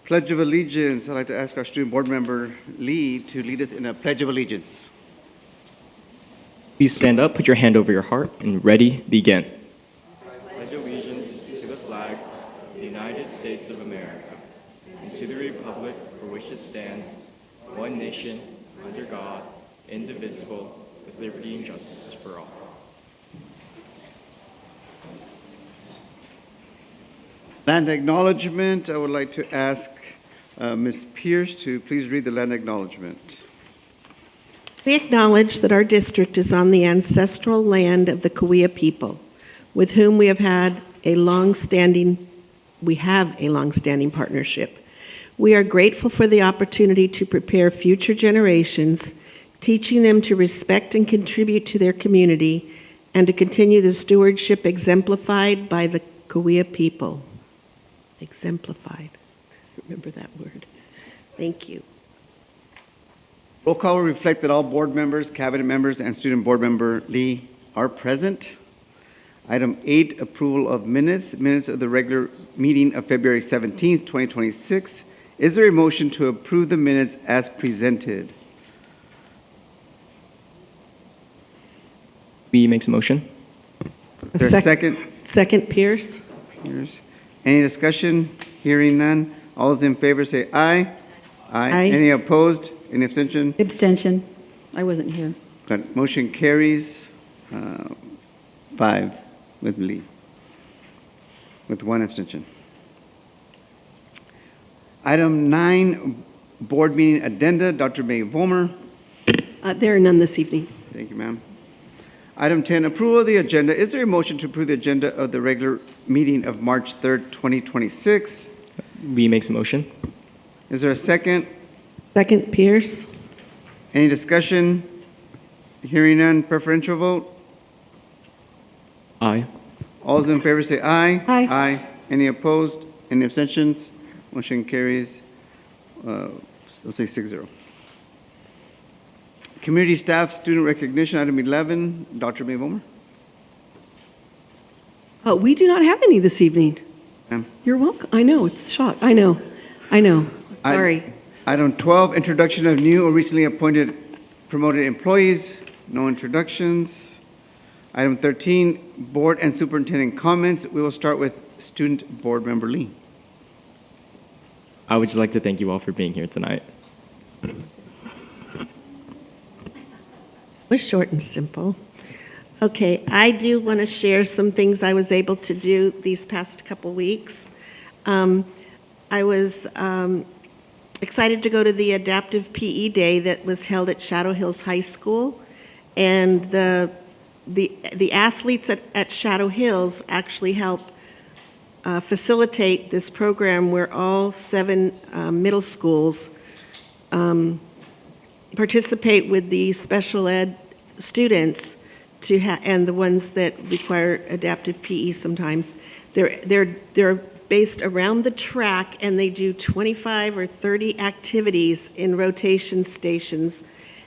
Pledge of Allegiance. I'd like to ask our student board member, Lee, to lead us in a Pledge of Allegiance. Please stand up, put your hand over your heart, and ready, begin. Pledge allegiance to the flag of the United States of America and to the republic for which it stands, one nation, under God, indivisible, with liberty and justice for all. Land acknowledgement. I would like to ask Ms. Pierce to please read the land acknowledgement. We acknowledge that our district is on the ancestral land of the Cahuilla people, with whom we have a long-standing partnership. We are grateful for the opportunity to prepare future generations, teaching them to respect and contribute to their community, and to continue the stewardship exemplified by the Cahuilla people. Exemplified. Remember that word. Thank you. Roll call will reflect that all board members, cabinet members, and student board member Lee are present. Item 8, approval of minutes. Minutes of the regular meeting of February 17th, 2026. Is there a motion to approve the minutes as presented? Lee makes a motion. Is there a second? Second, Pierce. Pierce. Any discussion? Hearing none. All those in favor say aye. Aye. Any opposed? Any abstention? Abstention. I wasn't here. Good. Motion carries 5 with Lee, with 1 abstention. Item 9, board meeting addenda. Dr. May Vollmer. There are none this evening. Thank you, ma'am. Item 10, approval of the agenda. Is there a motion to approve the agenda of the regular meeting of March 3rd, 2026? Lee makes a motion. Is there a second? Second, Pierce. Any discussion? Hearing none. Preferential vote? Aye. All those in favor say aye. Aye. Aye. Any opposed? Any abstentions? Motion carries, let's say 6-0. Community staff student recognition, item 11. Dr. May Vollmer. We do not have any this evening. Ma'am. You're welcome. I know, it's a shock. I know. Sorry. Item 12, introduction of new or recently appointed promoted employees. No introductions. Item 13, board and superintendent comments. We will start with student board member Lee. I would just like to thank you all for being here tonight. It was short and simple. Okay, I do want to share some things I was able to do these past couple weeks. I was excited to go to the adaptive PE day that was held at Shadow Hills High School, and the athletes at Shadow Hills actually help facilitate this program where all 7 middle schools participate with the special ed students and the ones that require adaptive PE sometimes. They're based around the track, and they do 25 or 30 activities in rotation stations,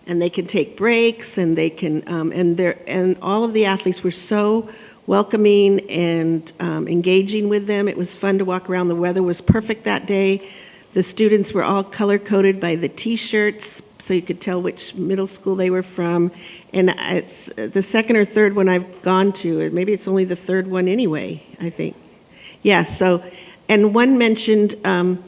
and they can take breaks, and they can and all of the athletes were so welcoming and engaging with them. It was fun to walk around. The weather was perfect that day. The students were all color-coded by the T-shirts, so you could tell which middle school they were from. And it's the second or third one I've gone to. Maybe it's only the third one anyway, I think. Yeah, so, and one mentioned, I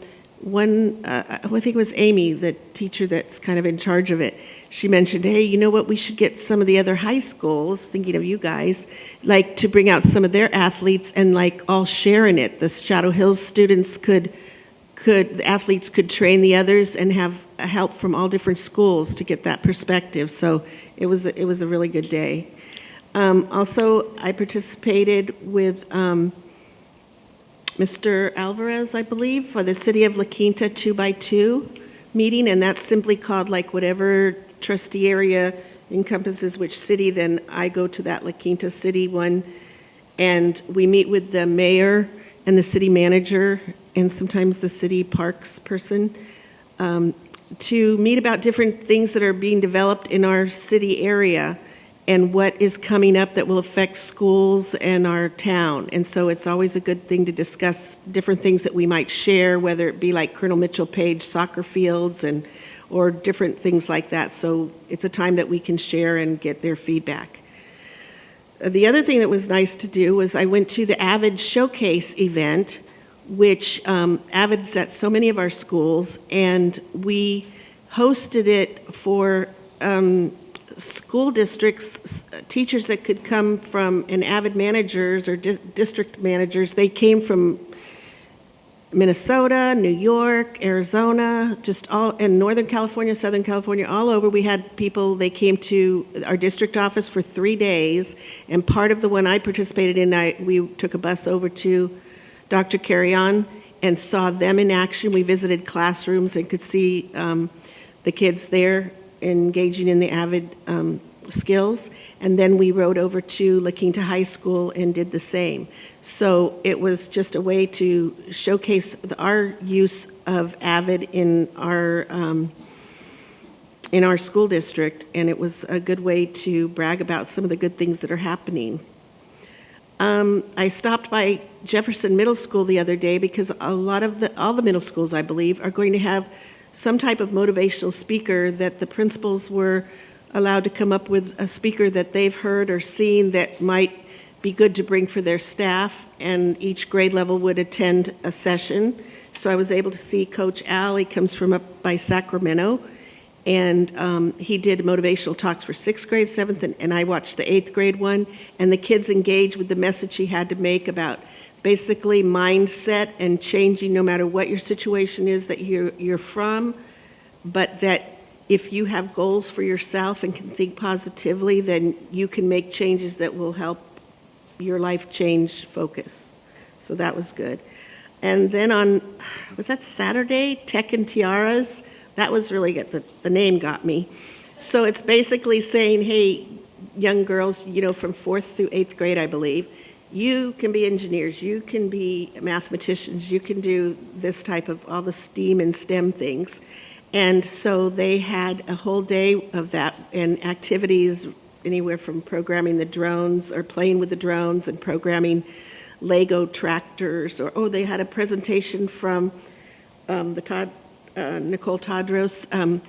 think it was Amy, the teacher that's kind of in charge of it. She mentioned, hey, you know what, we should get some of the other high schools, thinking of you guys, like to bring out some of their athletes and like all share in it. The Shadow Hills students the athletes could train the others and have help from all different schools to get that perspective. So it was a really good day. Also, I participated with Mr. Alvarez, I believe, for the City of La Quinta 2x2 meeting, and that's simply called like whatever trustee area encompasses which city, then I go to that La Quinta City one, and we meet with the mayor and the city manager and sometimes the city parks person to meet about different things that are being developed in our city area. and what is coming up that will affect schools and our town. And so it's always a good thing to discuss different things that we might share, whether it be like Colonel Mitchell Page soccer fields or different things like that. So it's a time that we can share and get their feedback. The other thing that was nice to do was I went to the AVID Showcase event, which AVID's at so many of our schools, and we hosted it for school districts, teachers that could come from, and AVID managers or district managers. They came from Minnesota, New York, Arizona, just all, and Northern California, Southern California, all over. We had people, they came to our district office for 3 days, and part of the one I participated in, we took a bus over to Dr. Carry-On and saw them in action. We visited classrooms and could see the kids there engaging in the AVID skills, and then we rode over to La Quinta High School and did the same. So it was just a way to showcase our use of AVID in our school district, and it was a good way to brag about some of the good things that are happening. I stopped by Jefferson Middle School the other day because all the middle schools, I believe, are going to have some type of motivational speaker that the principals were allowed to come up with a speaker that they've heard or seen that might be good to bring for their staff, and each grade level would attend a session. So I was able to see Coach Al. He comes from up by Sacramento, and he did motivational talks for 6th grade, 7th, and I watched the 8th grade one, and the kids engaged with the message he had to make about basically mindset and changing no matter what your situation is that you're from, but that if you have goals for yourself and can think positively, then you can make changes that will help your life change focus. So that was good. And then was that Saturday, Tech and Tiaras? That was really good. The name got me. So it's basically saying, hey, young girls, from 4th through 8th grade, I believe, you can be engineers, you can be mathematicians, you can do this type of all the STEAM and STEM things. And so they had a whole day of that and activities anywhere from programming the drones or playing with the drones and programming Lego tractors, or they had a presentation from Nicole Tadros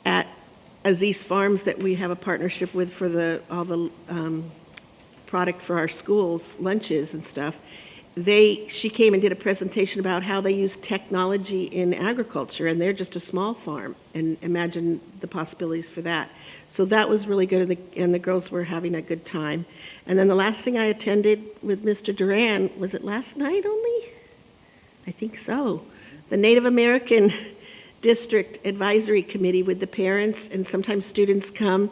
at Aziz Farms that we have a partnership with for all the product for our schools, lunches and stuff. She came and did a presentation about how they use technology in agriculture, and they're just a small farm, and imagine the possibilities for that. So that was really good, and the girls were having a good time. And then the last thing I attended with Mr. Duran, was it last night only? I think so. The Native American District Advisory Committee with the parents, and sometimes students come,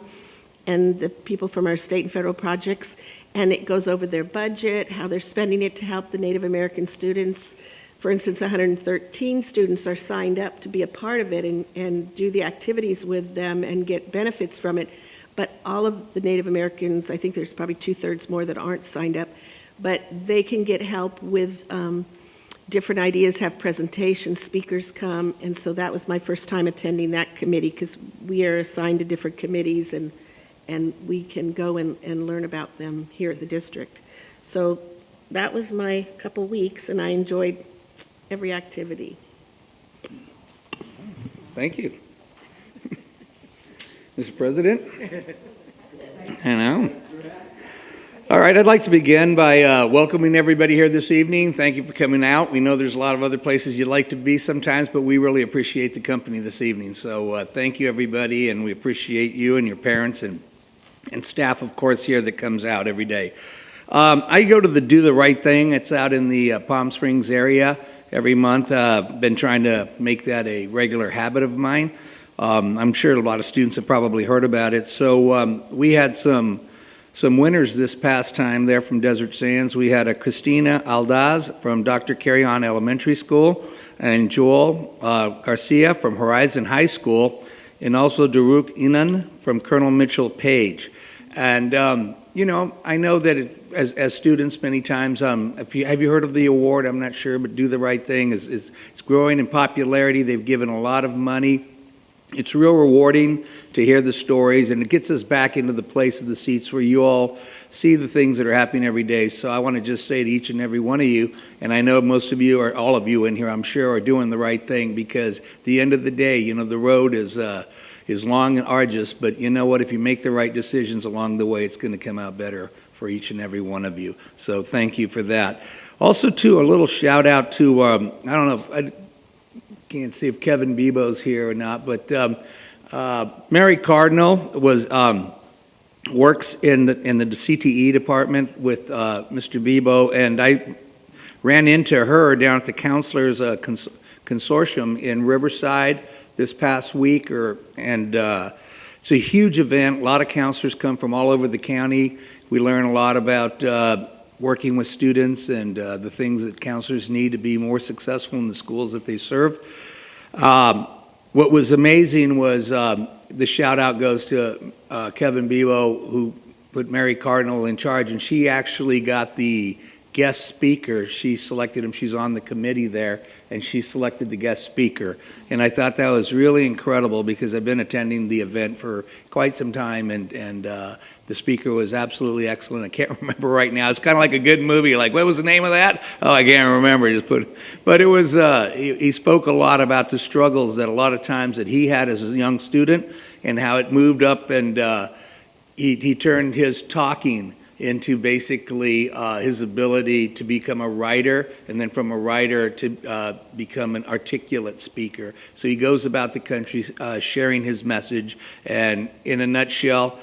and the people from our state and federal projects, and it goes over their budget, how they're spending it to help the Native American students. For instance, 113 students are signed up to be a part of it and do the activities with them and get benefits from it. But all of the Native Americans, I think there's probably 2/3 more that aren't signed up, but they can get help with different ideas, have presentations, speakers come, and so that was my first time attending that committee because we are assigned to different committees and we can go and learn about them here at the district. So that was my couple weeks, and I enjoyed every activity. Thank you. Mr. President? I know. All right, I'd like to begin by welcoming everybody here this evening. Thank you for coming out. We know there's a lot of other places you'd like to be sometimes, but we really appreciate the company this evening. So thank you, everybody, and we appreciate you and your parents and staff, of course, here that comes out every day. I go to the Do the Right Thing. It's out in the Palm Springs area every month. I've been trying to make that a regular habit of mine. I'm sure a lot of students have probably heard about it. So we had some winners this past time there from Desert Sands. We had a Christina Aldaz from Dr. Carry-On Elementary School, and Joel Garcia from Horizon High School, and also Daruk Inan from Colonel Mitchell Page. And, I know that as students many times, have you heard of the award? I'm not sure, but Do the Right Thing is growing in popularity. They've given a lot of money It's real rewarding to hear the stories, and it gets us back into the place of the seats where you all see the things that are happening every day. So I want to just say to each and every one of you, and I know most of you, or all of you in here, I'm sure, are doing the right thing, because at the end of the day, you know, the road is long and arduous, but you know what? If you make the right decisions along the way, it's going to come out better for each and every one of you. So thank you for that. Also, too, a little shout out to, I don't know if, I can't see if Kevin Bebo's here or not, but Mary Cardinal works in the CTE department with Mr. Bebo, and I ran into her down at the Counselors Consortium in Riverside this past week, and it's a huge event. A lot of counselors come from all over the county. We learn a lot about working with students and the things that counselors need to be more successful in the schools that they serve. What was amazing was the shout out goes to Kevin Bebo, who put Mary Cardinal in charge, and she actually got the guest speaker. She selected him. She's on the committee there, and she selected the guest speaker. And I thought that was really incredible, because I've been attending the event for quite some time, and the speaker was absolutely excellent. I can't remember right now. It's kind of like a good movie. Like, what was the name of that? Oh, I can't remember. But it was. He spoke a lot about the struggles that a lot of times that he had as a young student, and how it moved up, and he turned his talking into basically his ability to become a writer, and then from a writer to become an articulate speaker. So he goes about the country sharing his message, and in a nutshell,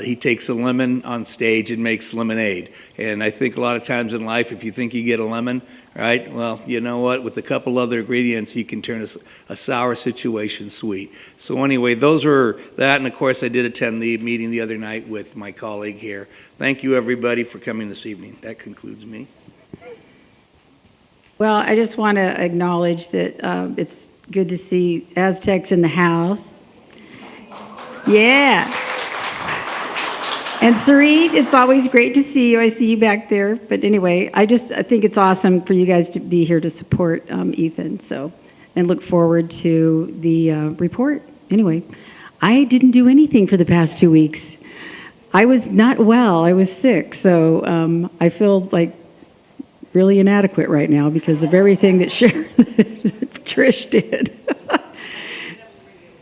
he takes a lemon on stage and makes lemonade. And I think a lot of times in life, if you think you get a lemon, right, well, you know what, with a couple other ingredients, you can turn a sour situation sweet. So anyway, those were that, and of course I did attend the meeting the other night with my colleague here. Thank you, everybody, for coming this evening. That concludes me. Well, I just want to acknowledge that it's good to see Aztecs in the house. Yeah. And Sareet, it's always great to see you. I see you back there. But anyway, I think it's awesome for you guys to be here to support Ethan. So, and look forward to the report. Anyway, I didn't do anything for the past 2 weeks. I was not well. I was sick. So I feel like really inadequate right now because of everything that Trish did.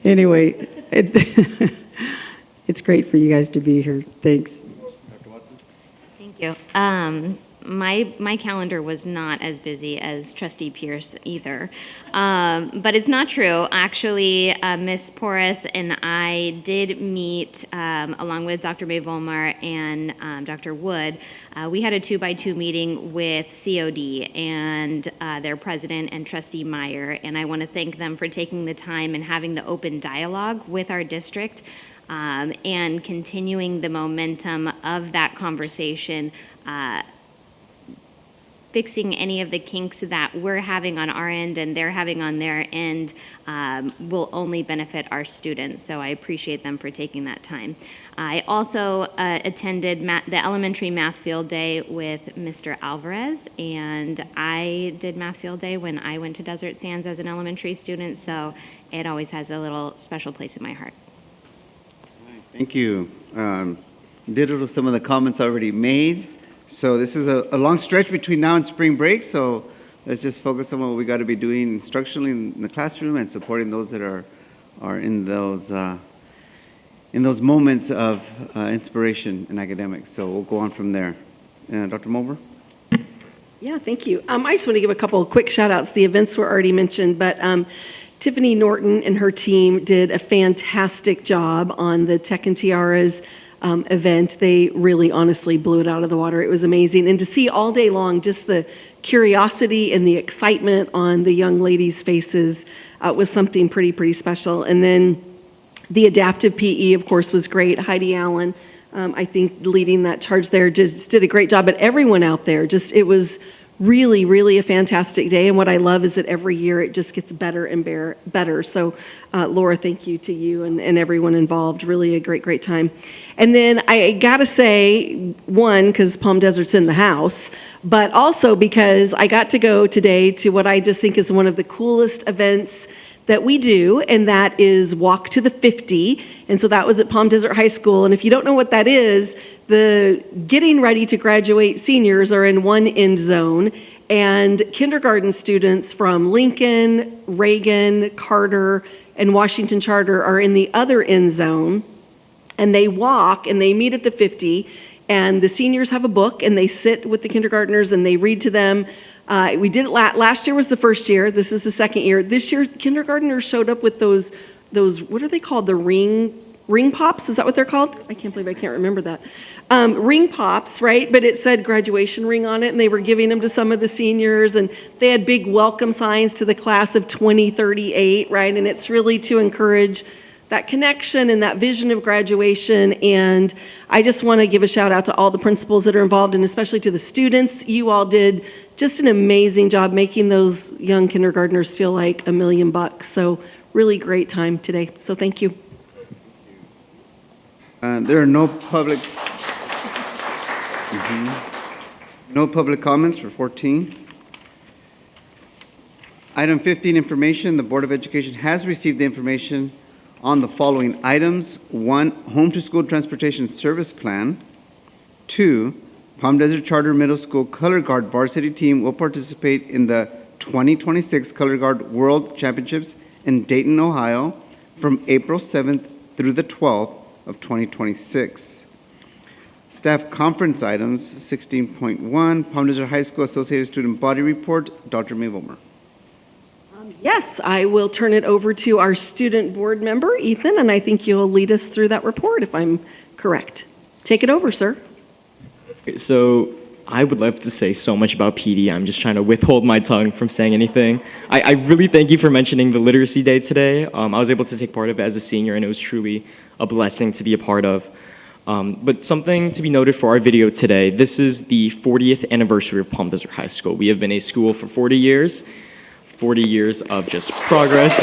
Anyway, it's great for you guys to be here. Thanks. Dr. Watson? Thank you. My calendar was not as busy as Trustee Pierce either, but it's not true. Actually, Ms. Porras and I did meet along with Dr. May Volmar and Dr. Wood. We had a 2x2 meeting with COD and their president and Trustee Meyer, and I want to thank them for taking the time and having the open dialogue with our district. And continuing the momentum of that conversation, fixing any of the kinks that we're having on our end and they're having on their end will only benefit our students. So I appreciate them for taking that time. I also attended the elementary math field day with Mr. Alvarez, and I did math field day when I went to Desert Sands as an elementary student, so it always has a little special place in my heart. Thank you. Ditto to some of the comments already made. So this is a long stretch between now and spring break, so let's just focus on what we got to be doing instructionally in the classroom and supporting those that are in those moments of inspiration in academics. So we'll go on from there. Dr. Mulver? Yeah, thank you. I just want to give a couple of quick shout outs. The events were already mentioned, but Tiffany Norton and her team did a fantastic job on the Tech and Tiaras event. They really honestly blew it out of the water. It was amazing. And to see all day long just the curiosity and the excitement on the young ladies' faces was something pretty special. And then the adaptive PE, of course, was great. Heidi Allen, I think, leading that charge there, just did a great job. But everyone out there, it was really a fantastic day, and what I love is that every year it just gets better and better. So Laura, thank you to you and everyone involved. Really a great time. And then I gotta say, one, because Palm Desert's in the house, but also because I got to go today to what I just think is one of the coolest events that we do, and that is Walk to the 50. And so that was at Palm Desert High School. And if you don't know what that is, the getting ready to graduate seniors are in one end zone, and kindergarten students from Lincoln, Reagan, Carter, and Washington Charter are in the other end zone. And they walk and they meet at the 50, and the seniors have a book and they sit with the kindergartners and they read to them. We did it last year was the first year. This is the second year. This year, kindergartners showed up with those what are they called? The ring pops? Is that what they're called? I can't believe I can't remember that. Ring pops, right? But it said graduation ring on it, and they were giving them to some of the seniors, and they had big welcome signs to the class of 2038, right? And it's really to encourage that connection and that vision of graduation. And I just want to give a shout out to all the principals that are involved, and especially to the students. You all did just an amazing job making those young kindergartners feel like $1 million. So really great time today. So thank you. There are no public comments for 14. Item 15, information. The Board of Education has received the information on the following items. 1, home to school transportation service plan. 2, Palm Desert Charter Middle School Color Guard varsity team will participate in the 2026 Color Guard World Championships in Dayton, Ohio from April 7th through the 12th of 2026. Staff conference items. 16.1, Palm Desert High School Associated Student Body Report. Dr. Mayvolmer. Yes, I will turn it over to our student board member, Ethan, and I think you'll lead us through that report if I'm correct. Take it over, sir. So I would love to say so much about PD. I'm just trying to withhold my tongue from saying anything. I really thank you for mentioning the Literacy Day today. I was able to take part of it as a senior, and it was truly a blessing to be a part of. But something to be noted for our video today, this is the 40th anniversary of Palm Desert High School. We have been a school for 40 years. 40 years of just progress.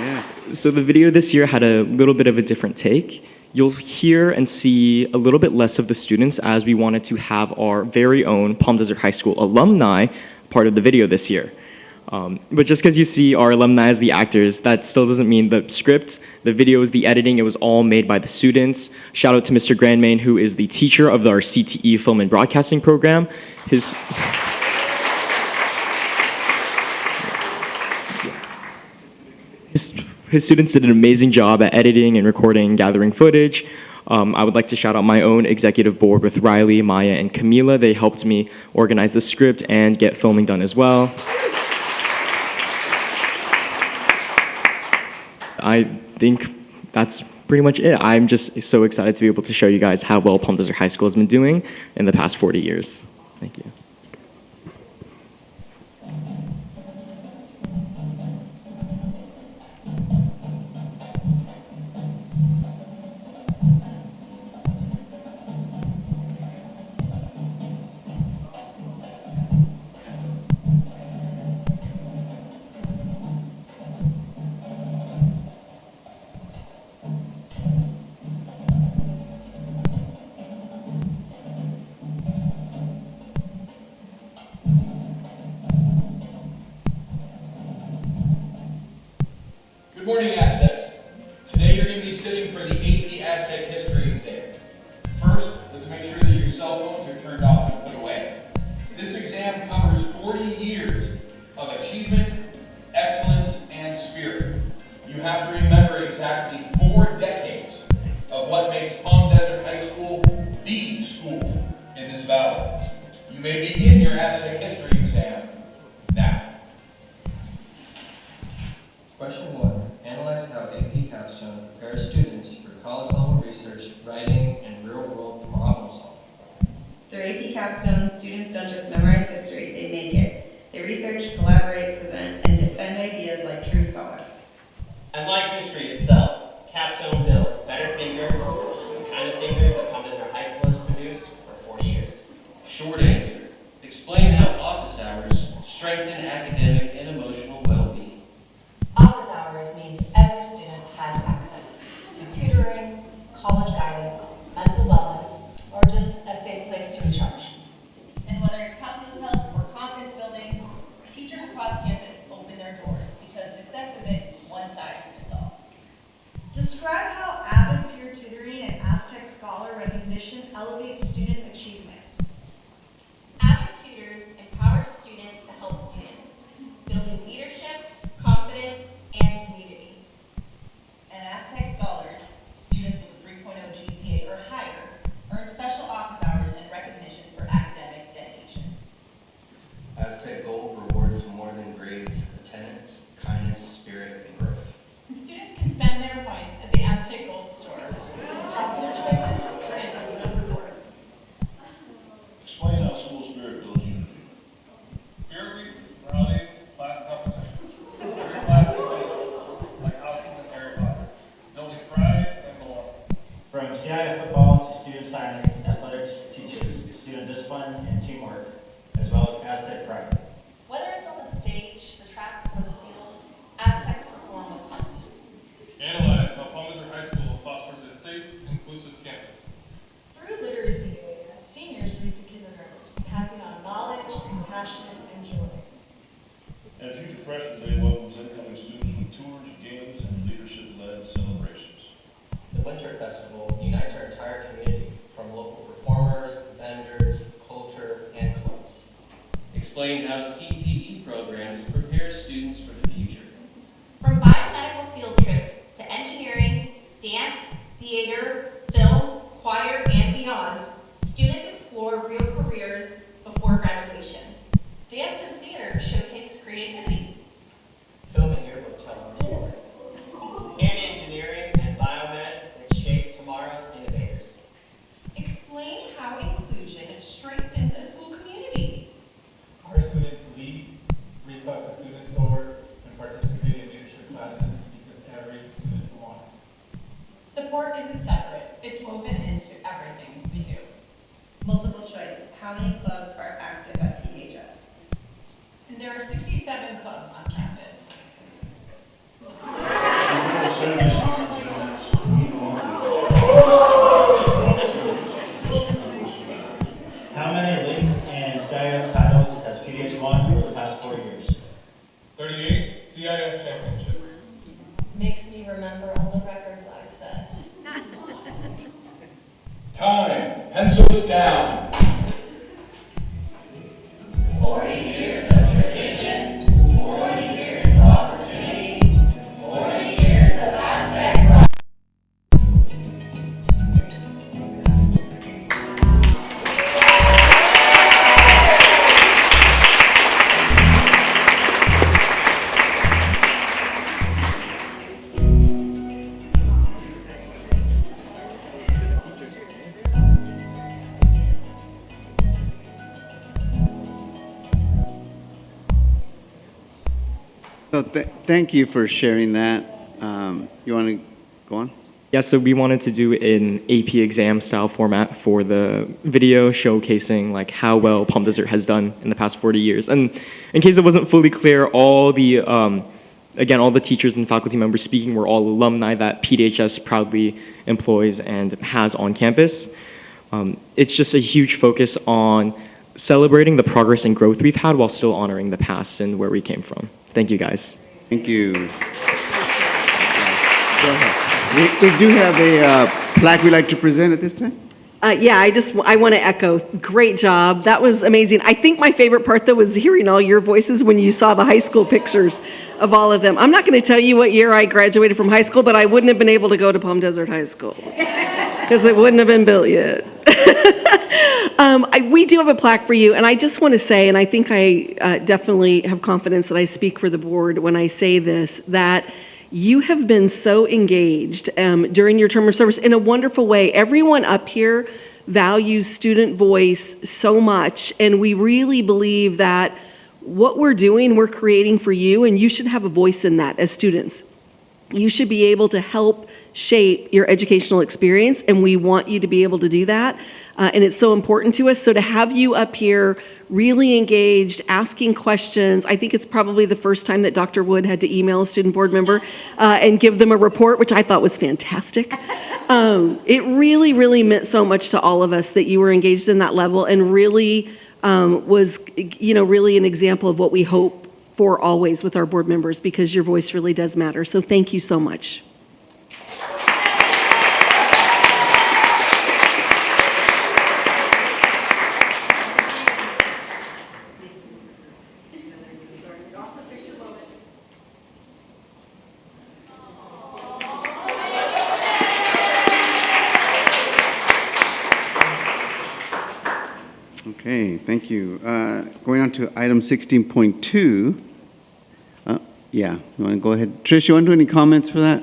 Yes. So the video this year had a little bit of a different take. You'll hear and see a little bit less of the students, as we wanted to have our very own Palm Desert High School alumni part of the video this year. But just because you see our alumni as the actors, that still doesn't mean the script, the videos, the editing, it was all made by the students. Shout out to Mr. Grandmain, who is the teacher of our CTE Film and Broadcasting program. His students did an amazing job at editing and recording, gathering footage. I would like to shout out my own executive board with Riley, Maya, and Camila. They helped me organize the script and get filming done as well. I think that's pretty much it. I'm just so excited to be able to show you guys how well Palm Desert High School has been doing in the past 40 years. Thank you. Good morning, Aztecs. Today you're going to be sitting for the AP Aztec History exam. First, let's make sure that your cell phones are turned off and put away. This exam covers 40 years of achievement, excellence, and spirit. You have to remember exactly 4 decades of what makes Palm Desert High School the school in this valley. You may begin your Aztec History exam now. Question 1. Analyze how AP Capstone prepares students for college-level research, writing, and real-world problem solving. Through AP Capstone, students don't just memorize history, they make it. They research, collaborate, present, and defend ideas like true scholars. And like history itself, Capstone builds better thinkers, the kind of thinkers that Palm Desert High School has produced for 40 years. Short answer. Explain how office hours strengthen academic and emotional well-being. Office hours means every student has access to tutoring, college guidance, mental wellness, or just a safe place to recharge. And whether it's confidence health or confidence building, teachers Aztec Gold rewards more than grades, attendance, kindness, spirit, and growth. And students can spend their points at the Aztec Gold store. Positive choices turn into good rewards. Explain how school spirit builds unity. Spirit weeks, rallies, class competitions, every class competes, like houses in Harry Potter, building pride and belonging. From CIF football to student signings, athletics teaches student discipline and teamwork, as well as Aztec pride. Whether it's on the stage, the track, or the field, Aztecs perform with heart. Analyze how Palm Desert High School fosters a safe, inclusive campus. Through Literacy Day, seniors read to kindergartners, passing on knowledge, compassion, and joy. And Future Freshman Day welcomes incoming students with tours, games, and leadership-led celebrations. The Winter Festival unites our entire community, from local performers, vendors, culture, and clubs. Explain how CTE programs prepare students for the future. From biomedical field trips to engineering, dance, theater, film, choir, and beyond, students explore real careers before graduation. Dance and theater showcase creativity. Film and yearbook tell our story. And engineering and biomed that shape tomorrow's innovators. Explain how inclusion strengthens a school community. Our students lead, restock the student store, and participate in leadership classes because every student belongs. Support isn't separate, it's woven into everything we do. Multiple choice. How many clubs are active at PHS? And there are 67 clubs on campus. How many league and CIF titles has PDH won over the past 4 years? 38 CIF championships. Makes me remember all the records I set. Time. Pencils down. 40 years of tradition, 40 years of opportunity, 40 years of Aztec pride. So thank you for sharing that. You want to go on? Yeah, so we wanted to do an AP exam style format for the video showcasing like how well Palm Desert has done in the past 40 years. And in case it wasn't fully clear, all the again, all the teachers and faculty members speaking were all alumni that PDHS proudly employs and has on campus. It's just a huge focus on celebrating the progress and growth we've had while still honoring the past and where we came from. Thank you, guys. Thank you. Go ahead. We do have a plaque we'd like to present at this time. Yeah, I want to echo. Great job. That was amazing. I think my favorite part, though, was hearing all your voices when you saw the high school pictures of all of them. I'm not going to tell you what year I graduated from high school, but I wouldn't have been able to go to Palm Desert High School because it wouldn't have been built yet. We do have a plaque for you, and I just want to say, and I think I definitely have confidence that I speak for the board when I say this, that you have been so engaged during your term of service in a wonderful way. Everyone up here values student voice so much, and we really believe that what we're doing, we're creating for you, and you should have a voice in that as students. You should be able to help shape your educational experience, and we want you to be able to do that. And it's so important to us. So to have you up here really engaged, asking questions, I think it's probably the first time that Dr. Wood had to email a student board member and give them a report, which I thought was fantastic. It really, really meant so much to all of us that you were engaged in that level, and really was, really an example of what we hope for always with our board members, because your voice really does matter. So thank you so much. Okay. Okay, thank you. Going on to item 16.2. Yeah, you want to go ahead? Trish, you want to do any comments for that?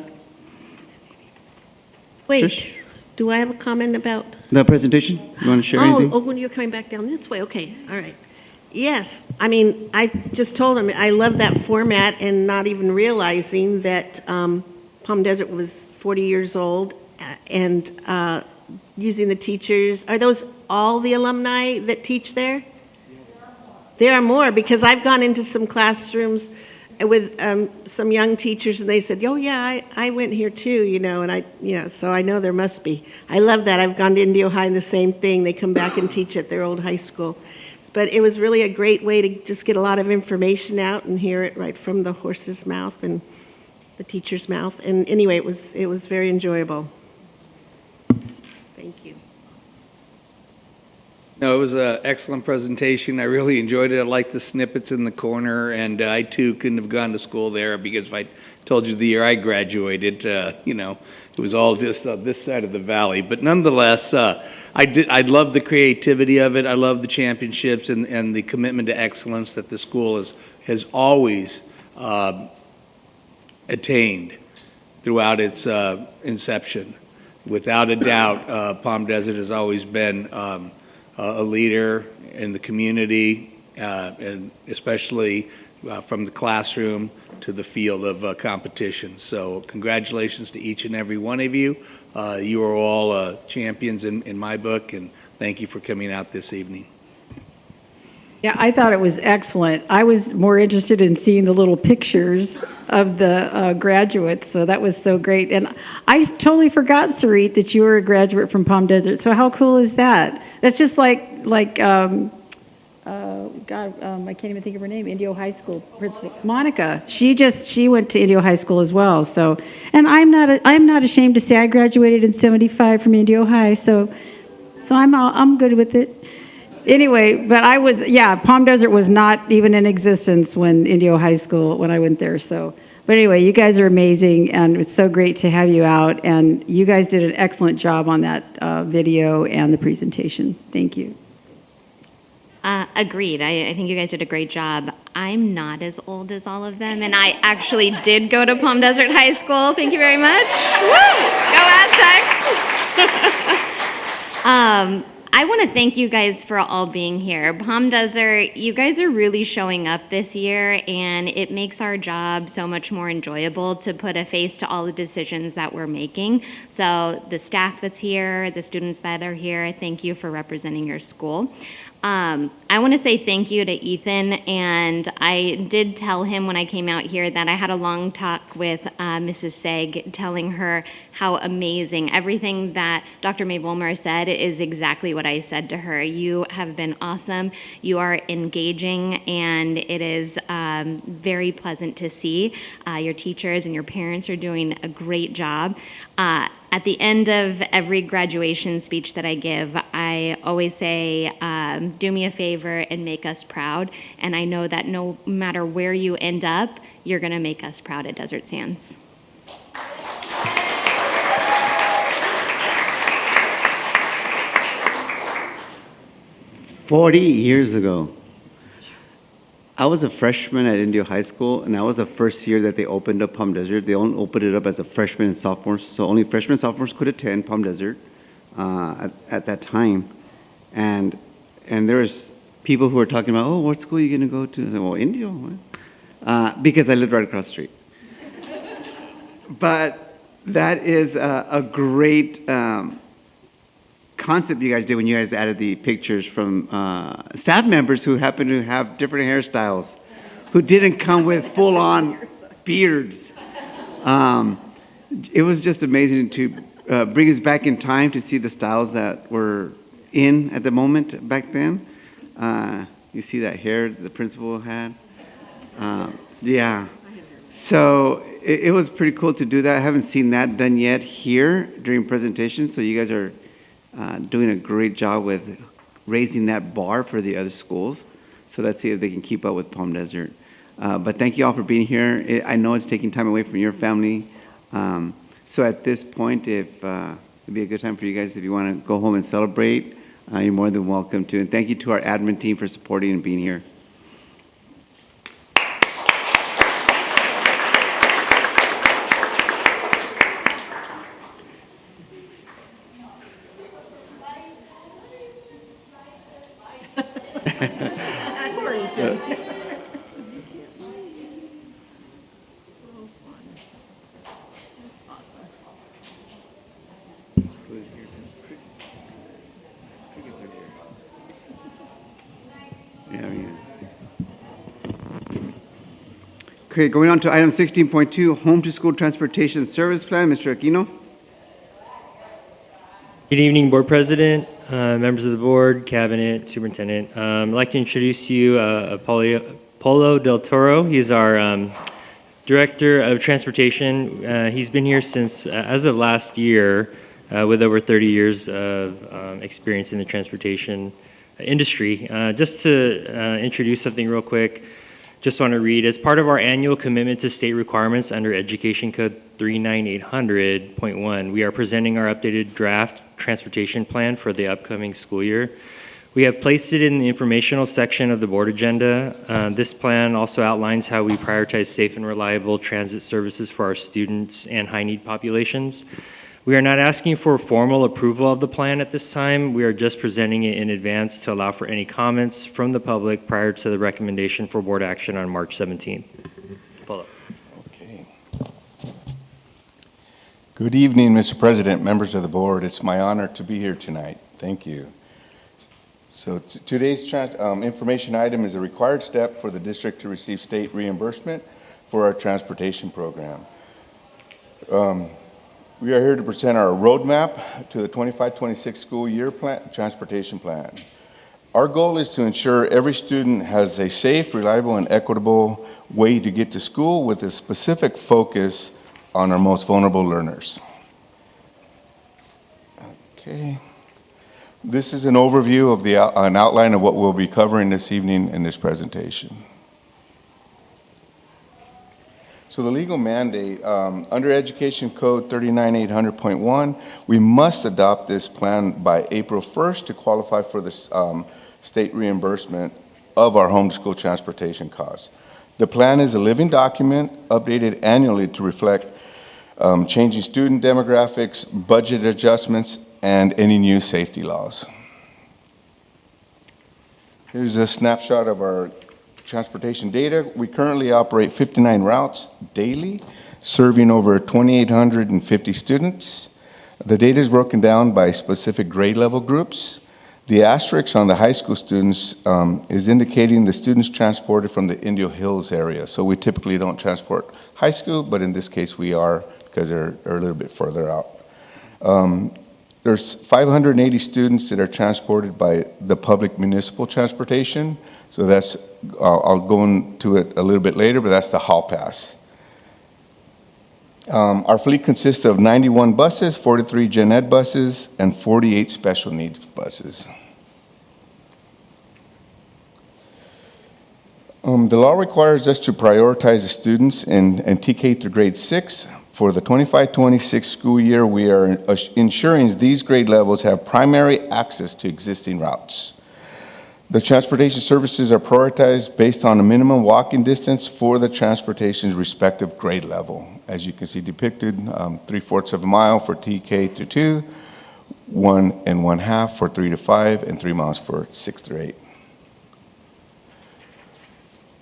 Wait, Trish? do I have a comment about? The presentation? You want to share anything? Oh, when you're coming back down this way, okay, all right. Yes, I mean, I just told him, I love that format and not even realizing that Palm Desert was 40 years old and using the teachers. Are those all the alumni that teach there? There are more, because I've gone into some classrooms with some young teachers and they said, oh yeah, I went here too, and so I know there must be. I love that. I've gone to Indio High and the same thing. They come back and teach at their old high school. But it was really a great way to just get a lot of information out and hear it right from the horse's mouth and the teacher's mouth. And anyway, it was very enjoyable. Thank you. No, it was an excellent presentation. I really enjoyed it. I liked the snippets in the corner, and I too couldn't have gone to school there, because if I told you the year I graduated, it was all just on this side of the valley. But nonetheless, I love the creativity of it. I love the championships and the commitment to excellence that the school has always attained throughout its inception. Without a doubt, Palm Desert has always been a leader in the community, and especially from the classroom to the field of competition. So congratulations to each and every one of you. You are all champions in my book, and thank you for coming out this evening. Yeah, I thought it was excellent. I was more interested in seeing the little pictures of the graduates, so that was so great. And I totally forgot, Sarit, that you were a graduate from Palm Desert. So how cool is that? That's just like I can't even think of her name. Indio High School principal Monica. She went to Indio High School as well. So, and I'm not ashamed to say I graduated in '75 from Indio High. So I'm good with it. Anyway, but Palm Desert was not even in existence when I went there. So, but anyway, you guys are amazing, and it's so great to have you out. And you guys did an excellent job on that video and the presentation. Thank you. Agreed. I think you guys did a great job. I'm not as old as all of them, and I actually did go to Palm Desert High School. Thank you very much. Woo! Go Aztecs! I want to thank you guys for all being here. Palm Desert, you guys are really showing up this year, and it makes our job so much more enjoyable to put a face to all the decisions that we're making. So the staff that's here, the students that are here, thank you for representing your school. I want to say thank you to Ethan, and I did tell him when I came out here that I had a long talk with Mrs. Seg, telling her how amazing everything that Dr. Mae Volmer said is exactly what I said to her. You have been awesome, you are engaging, and it is very pleasant to see. Your teachers and your parents are doing a great job. At the end of every graduation speech that I give, I always say, do me a favor and make us proud. And I know that no matter where you end up, you're going to make us proud at Desert Sands. "40 years ago, I was a freshman at Indio High School, and that was the first year that they opened up Palm Desert. They only opened it up as a freshman and sophomores, so only freshmen and sophomores could attend Palm Desert at that time. And there was people who were talking about, oh, what school are you going to go to? I said, well, Indio, because I lived right across the street. But that is a great concept you guys did when you guys added the pictures from staff members who happen to have different hairstyles, who didn't come with full-on beards. It was just amazing to bring us back in time to see the styles that were in at the moment back then. You see that hair the principal had? Yeah. So it was pretty cool to do that. I haven't seen that done yet here during presentation, so you guys are doing a great job with raising that bar for the other schools. So let's see if they can keep up with Palm Desert. But thank you all for being here. I know it's taking time away from your family. So at this point, if it'd be a good time for you guys if you want to go home and celebrate You're more than welcome to. And thank you to our admin team for supporting and being here. Okay, going on to item 16.2, Home to School Transportation Service Plan. Mr. Aquino. Good evening, Board President, members of the Board, Cabinet, Superintendent. I'd like to introduce to you Polo Del Toro. He's our Director of Transportation. He's been here since, as of last year, with over 30 years of experience in the transportation industry. Just to introduce something real quick, just want to read, as part of our annual commitment to state requirements under Education Code 39800.1, we are presenting our updated draft transportation plan for the upcoming school year. We have placed it in the informational section of the board agenda. This plan also outlines how we prioritize safe and reliable transit services for our students and high-need populations. We are not asking for formal approval of the plan at this time. We are just presenting it in advance to allow for any comments from the public prior to the recommendation for board action on March 17th. Follow. Okay. Good evening, Mr. President, members of the board. It's my honor to be here tonight. Thank you. So today's information item is a required step for the district to receive state reimbursement for our transportation program. We are here to present our roadmap to the 25-26 school year transportation plan. Our goal is to ensure every student has a safe, reliable, and equitable way to get to school with a specific focus on our most vulnerable learners. Okay. This is an overview of an outline of what we'll be covering this evening in this presentation. So the legal mandate, under Education Code 39800.1, we must adopt this plan by April 1st to qualify for the state reimbursement of our home to school transportation costs. The plan is a living document updated annually to reflect changing student demographics, budget adjustments, and any new safety laws. Here's a snapshot of our transportation data. We currently operate 59 routes daily, serving over 2,850 students. The data is broken down by specific grade level groups. The asterisk on the high school students is indicating the students transported from the Indio Hills area. So we typically don't transport high school, but in this case we are because they're a little bit further out. There's 580 students that are transported by the public municipal transportation. So that's, I'll go into it a little bit later, but that's the Hall Pass. Our fleet consists of 91 buses, 43 gen ed buses, and 48 special needs buses. The law requires us to prioritize the students in TK through grade 6. For the 25-26 school year, we are ensuring these grade levels have primary access to existing routes. The transportation services are prioritized based on a minimum walking distance for the transportation's respective grade level. As you can see depicted, 3/4 of a mile for TK through 2, 1 1/2 for 3 to 5, and 3 miles for 6 through 8.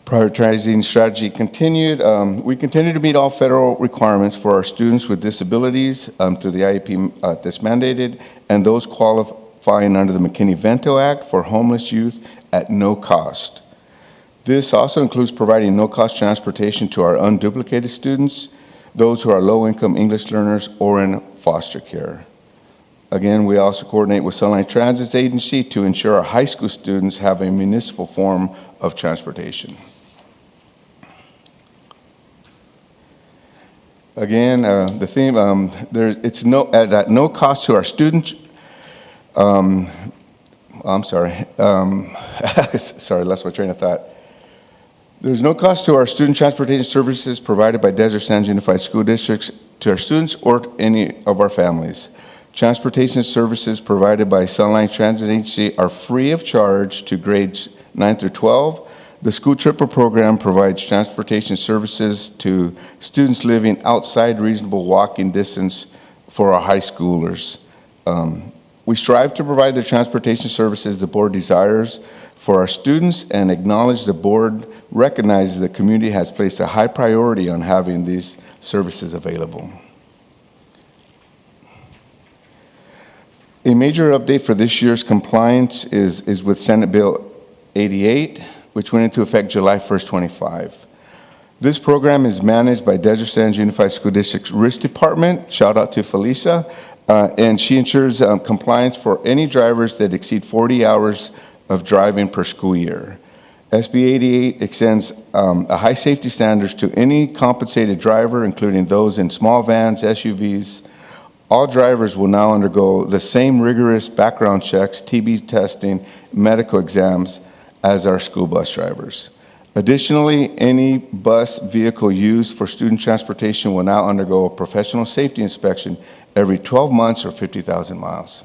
Prioritizing strategy continued. We continue to meet all federal requirements for our students with disabilities through the IEP that's mandated, and those qualifying under the McKinney-Vento Act for homeless youth at no cost. This also includes providing no-cost transportation to our unduplicated students, those who are low-income English learners or in foster care. Again, we also coordinate with Sunlight Transit's agency to ensure our high school students have a municipal form of transportation. Again, the theme, it's at no cost to our students. I'm sorry. Sorry, lost my train of thought. There's no cost to our student transportation services provided by Desert Sands Unified School Districts to our students or any of our families. Transportation services provided by Sunline Transit Agency are free of charge to grades 9 through 12. The School Tripper program provides transportation services to students living outside reasonable walking distance for our high schoolers. We strive to provide the transportation services the board desires for our students and acknowledge the board recognizes the community has placed a high priority on having these services available. A major update for this year's compliance is with Senate Bill 88, which went into effect July 1st, 25. This program is managed by Desert Sands Unified School District's Risk Department. Shout out to Felisa. And she ensures compliance for any drivers that exceed 40 hours of driving per school year. SB 88 extends a high safety standards to any compensated driver, including those in small vans, SUVs. All drivers will now undergo the same rigorous background checks, TB testing, medical exams as our school bus drivers. Additionally, any bus vehicle used for student transportation will now undergo a professional safety inspection every 12 months or 50,000 miles.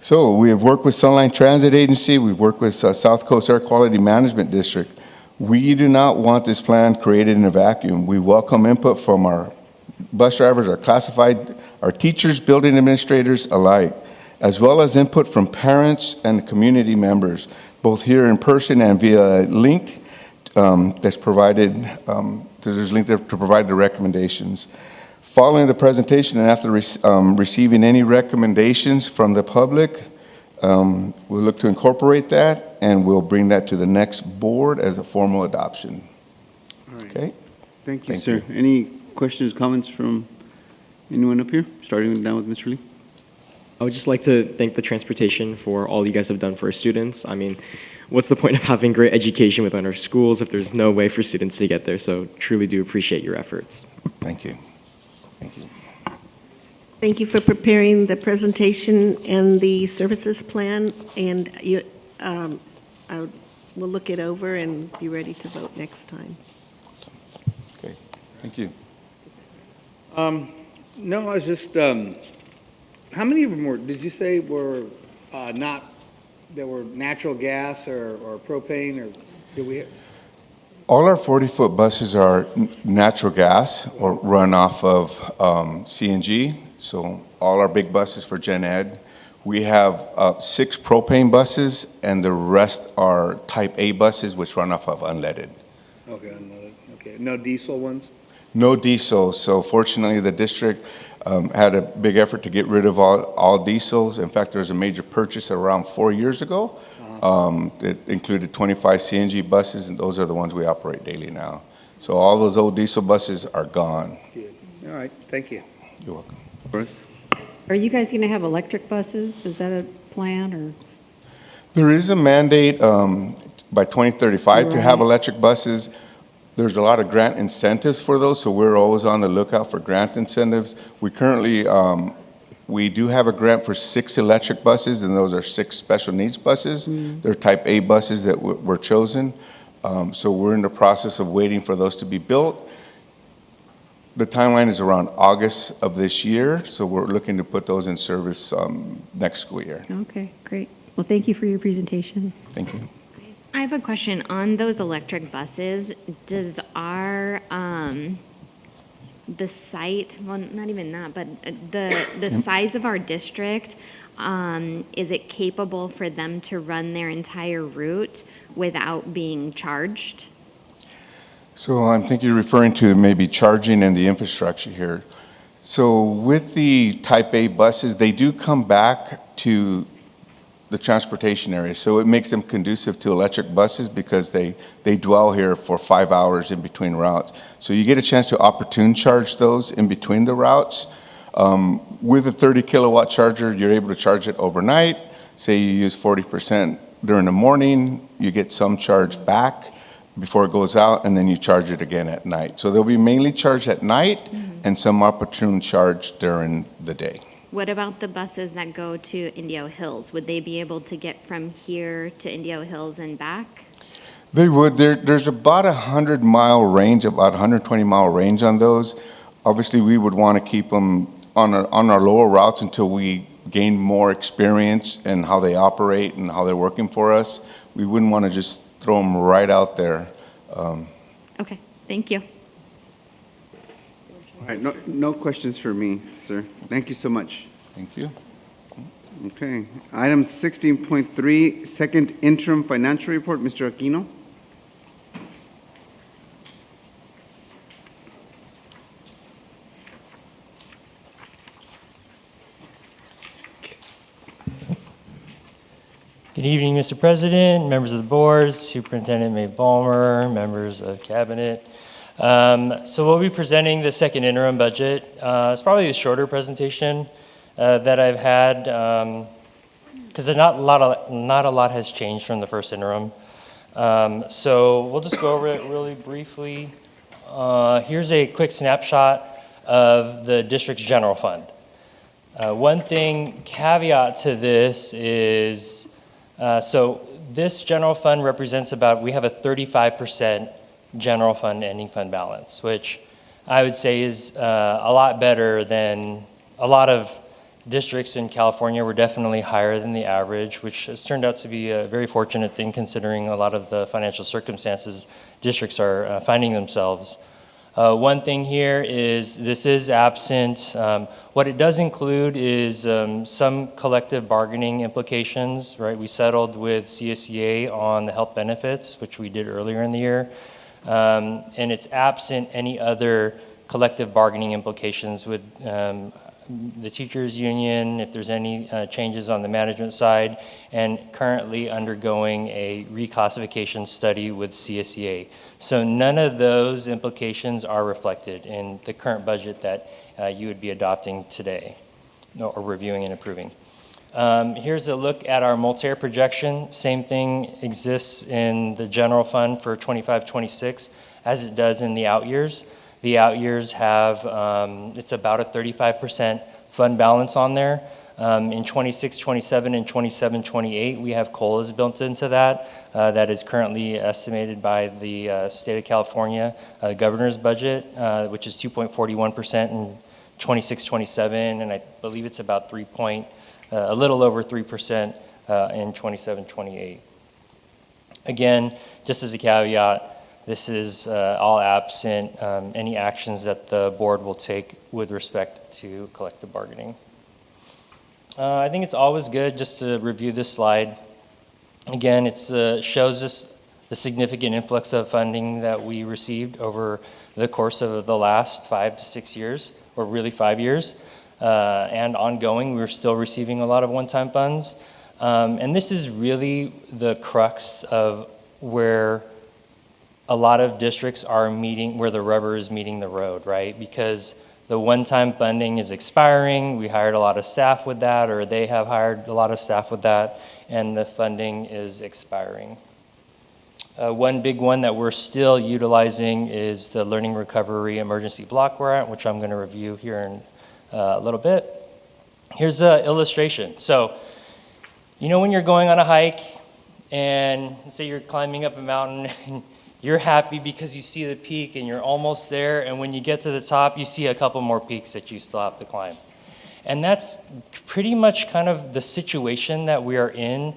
So we have worked with Sunline Transit Agency, we've worked with South Coast Air Quality Management District. We do not want this plan created in a vacuum. We welcome input from our bus drivers, our classified, our teachers, building administrators alike, as well as input from parents and community members, both here in person and via link that's provided, there's a link there to provide the recommendations. Following the presentation and after receiving any recommendations from the public, we'll look to incorporate that and we'll bring that to the next board as a formal adoption. All right. Okay? Thank you, sir. Any questions, comments from anyone up here? Starting down with Mr. Lee. I would just like to thank the transportation for all you guys have done for our students. I mean, what's the point of having great education within our schools if there's no way for students to get there? So truly do appreciate your efforts. Thank you. Thank you. Thank you for preparing the presentation and the services plan, and you, we'll look it over and be ready to vote next time. Awesome. Okay, thank you. No, I was just, how many of them were, did you say were not, that were natural gas or propane, or did we? All our 40-foot buses are natural gas or run off of CNG. So all our big buses for Gen Ed. We have 6 propane buses, and the rest are Type A buses, which run off of unleaded. Okay, unleaded. Okay, no diesel ones? No diesel. So fortunately, the district had a big effort to get rid of all diesels. In fact, there was a major purchase around 4 years ago. It included 25 CNG buses, and those are the ones we operate daily now. So all those old diesel buses are gone. Good. All right, thank you. You're welcome. Boris? Are you guys going to have electric buses? Is that a plan, or? There is a mandate by 2035 to have electric buses. There's a lot of grant incentives for those, so we're always on the lookout for grant incentives. We currently, we do have a grant for 6 electric buses, and those are 6 special needs buses. They're Type A buses that were chosen. So we're in the process of waiting for those to be built. The timeline is around August of this year, so we're looking to put those in service next school year. Okay, great. Well, thank you for your presentation. Thank you. I have a question on those electric buses. Does our the site, well, not even that, but the size of our district, is it capable for them to run their entire route without being charged? So I think you're referring to maybe charging and the infrastructure here. So with the Type A buses, they do come back to the transportation area. So it makes them conducive to electric buses because they dwell here for 5 hours in between routes. So you get a chance to opportune charge those in between the routes. With a 30 kilowatt charger, you're able to charge it overnight. Say you use 40% during the morning, you get some charge back before it goes out, and then you charge it again at night. So they'll be mainly charged at night and some opportune charge during the day. What about the buses that go to Indio Hills? Would they be able to get from here to Indio Hills and back? They would. There's about 100-mile range, about 120-mile range on those. Obviously, we would want to keep them on our lower routes until we gain more experience in how they operate and how they're working for us. We wouldn't want to just throw them right out there. Okay, thank you. All right, no questions for me, sir. Thank you so much. Thank you. Okay, item 16.3, second interim financial report, Mr. Aquino. Good evening, Mr. President, members of the board, Superintendent May Ballmer, members of cabinet. So we'll be presenting the second interim budget. It's probably a shorter presentation that I've had because not a lot has changed from the first interim. So we'll just go over it really briefly. Here's a quick snapshot of the district's general fund. One thing caveat to this is so this general fund represents we have a 35% general fund ending fund balance, which I would say is a lot better than a lot of districts in California. We're definitely higher than the average, which has turned out to be a very fortunate thing considering a lot of the financial circumstances districts are finding themselves. One thing here is this is absent. What it does include is some collective bargaining implications, right? We settled with CSEA on the health benefits, which we did earlier in the year. And it's absent any other collective bargaining implications with the teachers union, if there's any changes on the management side, and currently undergoing a reclassification study with CSEA. So none of those implications are reflected in the current budget that you would be adopting today, or reviewing and approving. Here's a look at our multi-year projection. Same thing exists in the general fund for 25-26 as it does in the out years. The out years have, it's about a 35% fund balance on there. In 26-27 and 27-28, we have COLAs built into that. That is currently estimated by the state of California governor's budget, which is 2.41% in 26-27, and I believe it's about a little over 3% in 27-28. Again, just as a caveat, this is all absent any actions that the board will take with respect to collective bargaining. I think it's always good just to review this slide. Again, it shows us the significant influx of funding that we received over the course of the last 5 to 6 years, or really 5 years. And ongoing, we're still receiving a lot of one-time funds. And this is really the crux of where a lot of districts are meeting, where the rubber is meeting the road, right? Because the one-time funding is expiring, we hired a lot of staff with that, or they have hired a lot of staff with that, and the funding is expiring. One big one that we're still utilizing is the Learning Recovery Emergency Block Grant, which I'm going to review here in a little bit. Here's an illustration. So, you know when you're going on a hike, and say you're climbing up a mountain, and you're happy because you see the peak and you're almost there, and when you get to the top, you see a couple more peaks that you still have to climb. And that's pretty much kind of the situation that we are in.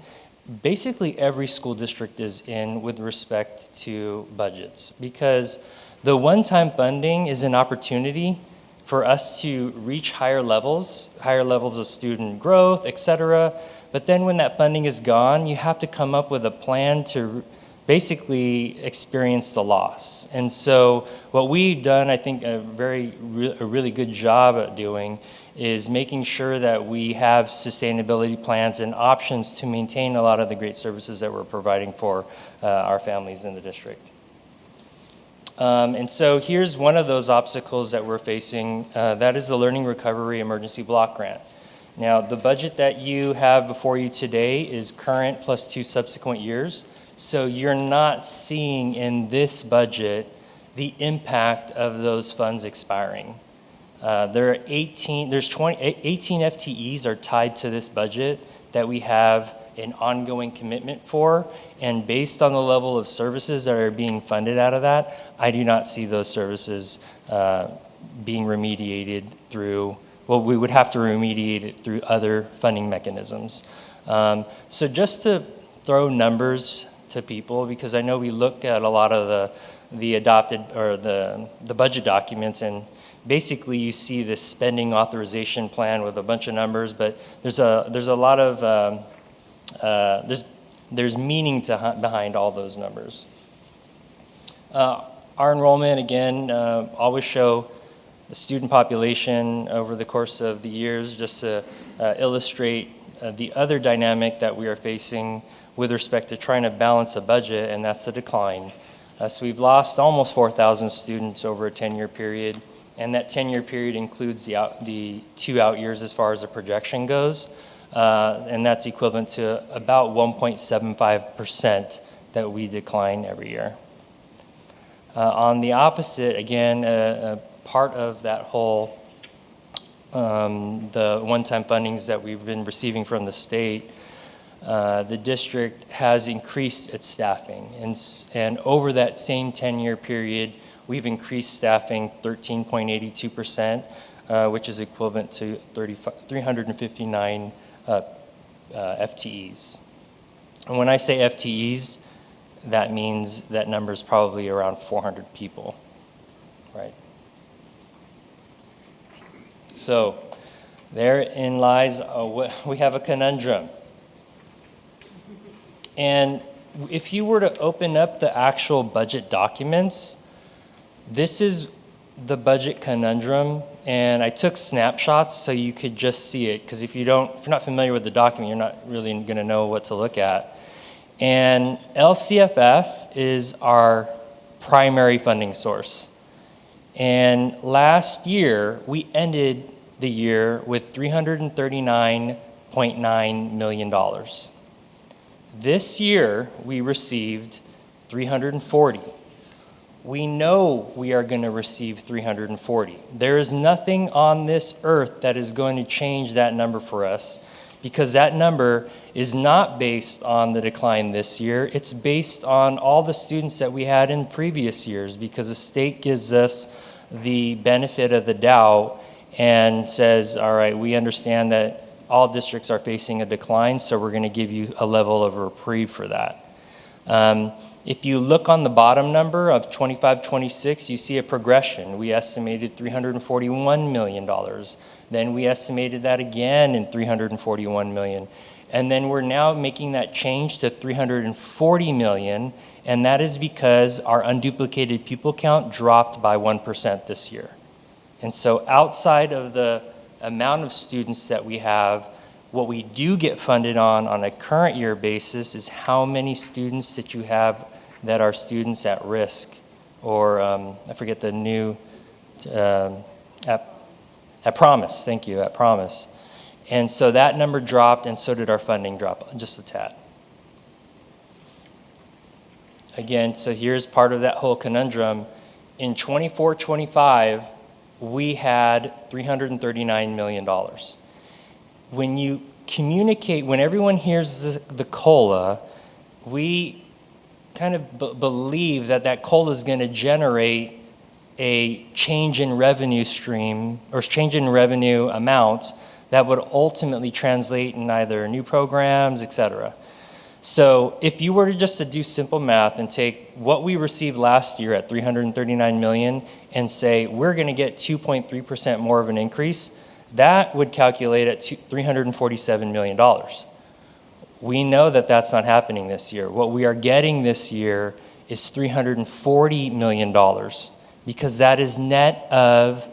Basically, every school district is in with respect to budgets, because the one-time funding is an opportunity for us to reach higher levels of student growth, et cetera. But then when that funding is gone, you have to come up with a plan to basically experience the loss. And so what we've done, I think a really good job at doing, is making sure that we have sustainability plans and options to maintain a lot of the great services that we're providing for our families in the district. And so here's one of those obstacles that we're facing. That is the Learning Recovery Emergency Block Grant. Now, the budget that you have before you today is current plus 2 subsequent years. So you're not seeing in this budget the impact of those funds expiring. There are 18 FTEs are tied to this budget that we have an ongoing commitment for, and based on the level of services that are being funded out of that, I do not see those services being remediated through well, we would have to remediate it through other funding mechanisms. So just to throw numbers to people, because I know we look at a lot of the adopted or the budget documents, and basically you see this spending authorization plan with a bunch of numbers, but there's a lot of there's meaning behind all those numbers. Our enrollment, again, always show the student population over the course of the years, just to illustrate the other dynamic that we are facing with respect to trying to balance a budget, and that's the decline. So we've lost almost 4,000 students over a 10-year period, and that 10-year period includes the 2 out years as far as the projection goes, and that's equivalent to about 1.75% that we decline every year. On the opposite, again, part of that whole, the one-time fundings that we've been receiving from the state, the district has increased its staffing. And over that same 10-year period, we've increased staffing 13.82%, which is equivalent to 359 FTEs. And when I say FTEs, that means that number is probably around 400 people, right? So therein lies, we have a conundrum. And if you were to open up the actual budget documents, this is the budget conundrum, and I took snapshots so you could just see it, because if you're not familiar with the document, you're not really going to know what to look at. And LCFF is our primary funding source. And last year, we ended the year with $339.9 million. This year, we received 340. We know we are going to receive 340. There is nothing on this earth that is going to change that number for us, because that number is not based on the decline this year. It's based on all the students that we had in previous years, because the state gives us the benefit of the doubt and says, all right, we understand that all districts are facing a decline, so we're going to give you a level of reprieve for that. If you look on the bottom number of 25-26, you see a progression. We estimated $341 million. Then we estimated that again in $341 million. And then we're now making that change to $340 million, and that is because our unduplicated pupil count dropped by 1% this year. And so outside of the amount of students that we have, what we do get funded on a current year basis is how many students that you have that are students at risk, or I forget the new, at Promise, thank you, at Promise. And so that number dropped, and so did our funding drop, just a tad. Again, so here's part of that whole conundrum. In 24-25, we had $339 million. When you communicate, when everyone hears the COLA, we kind of believe that that COLA is going to generate a change in revenue stream or change in revenue amount that would ultimately translate in either new programs, et cetera. So if you were just to do simple math and take what we received last year at $339 million and say we're going to get 2.3% more of an increase, that would calculate at $347 million. We know that that's not happening this year. What we are getting this year is $340 million, because that is net of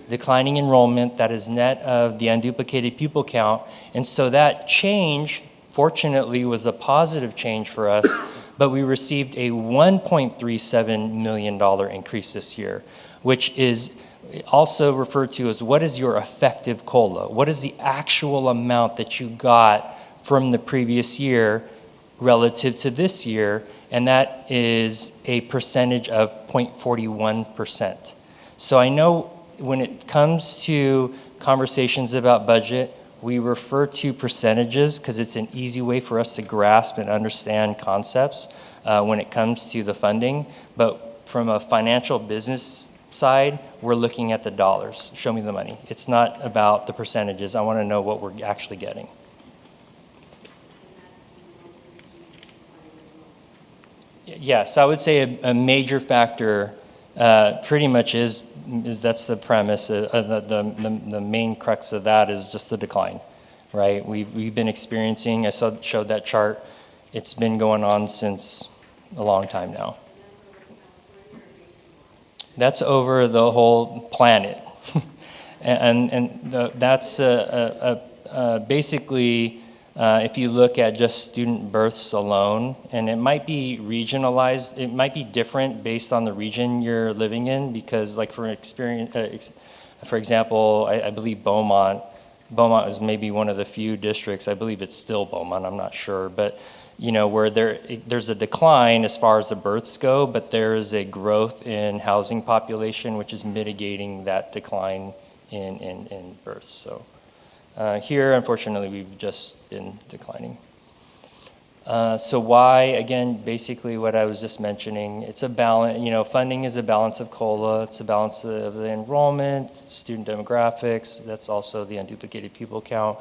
declining enrollment, that is net of the unduplicated pupil count. And so that change, fortunately, was a positive change for us, but we received a $1.37 million increase this year, which is also referred to as what is your effective COLA? What is the actual amount that you got from the previous year relative to this year? And that is a percentage of 0.41%. So I know when it comes to conversations about budget, we refer to percentages because it's an easy way for us to grasp and understand concepts when it comes to the funding. But from a financial business side, we're looking at the dollars. Show me the money. It's not about the percentages. I want to know what we're actually getting. Yes, I would say a major factor pretty much is that's the premise. The main crux of that is just the decline, right? We've been experiencing, I showed that chart, it's been going on since a long time now. That's over the whole planet. That's basically, if you look at just student births alone, and it might be regionalized, it might be different based on the region you're living in, because like for example, I believe Beaumont is maybe one of the few districts, I believe it's still Beaumont, I'm not sure, but where there's a decline as far as the births go, but there is a growth in housing population, which is mitigating that decline in births. So here, unfortunately, we've just been declining. So why, again, basically what I was just mentioning, it's a balance, funding is a balance of COLA, it's a balance of the enrollment, student demographics, that's also the unduplicated pupil count.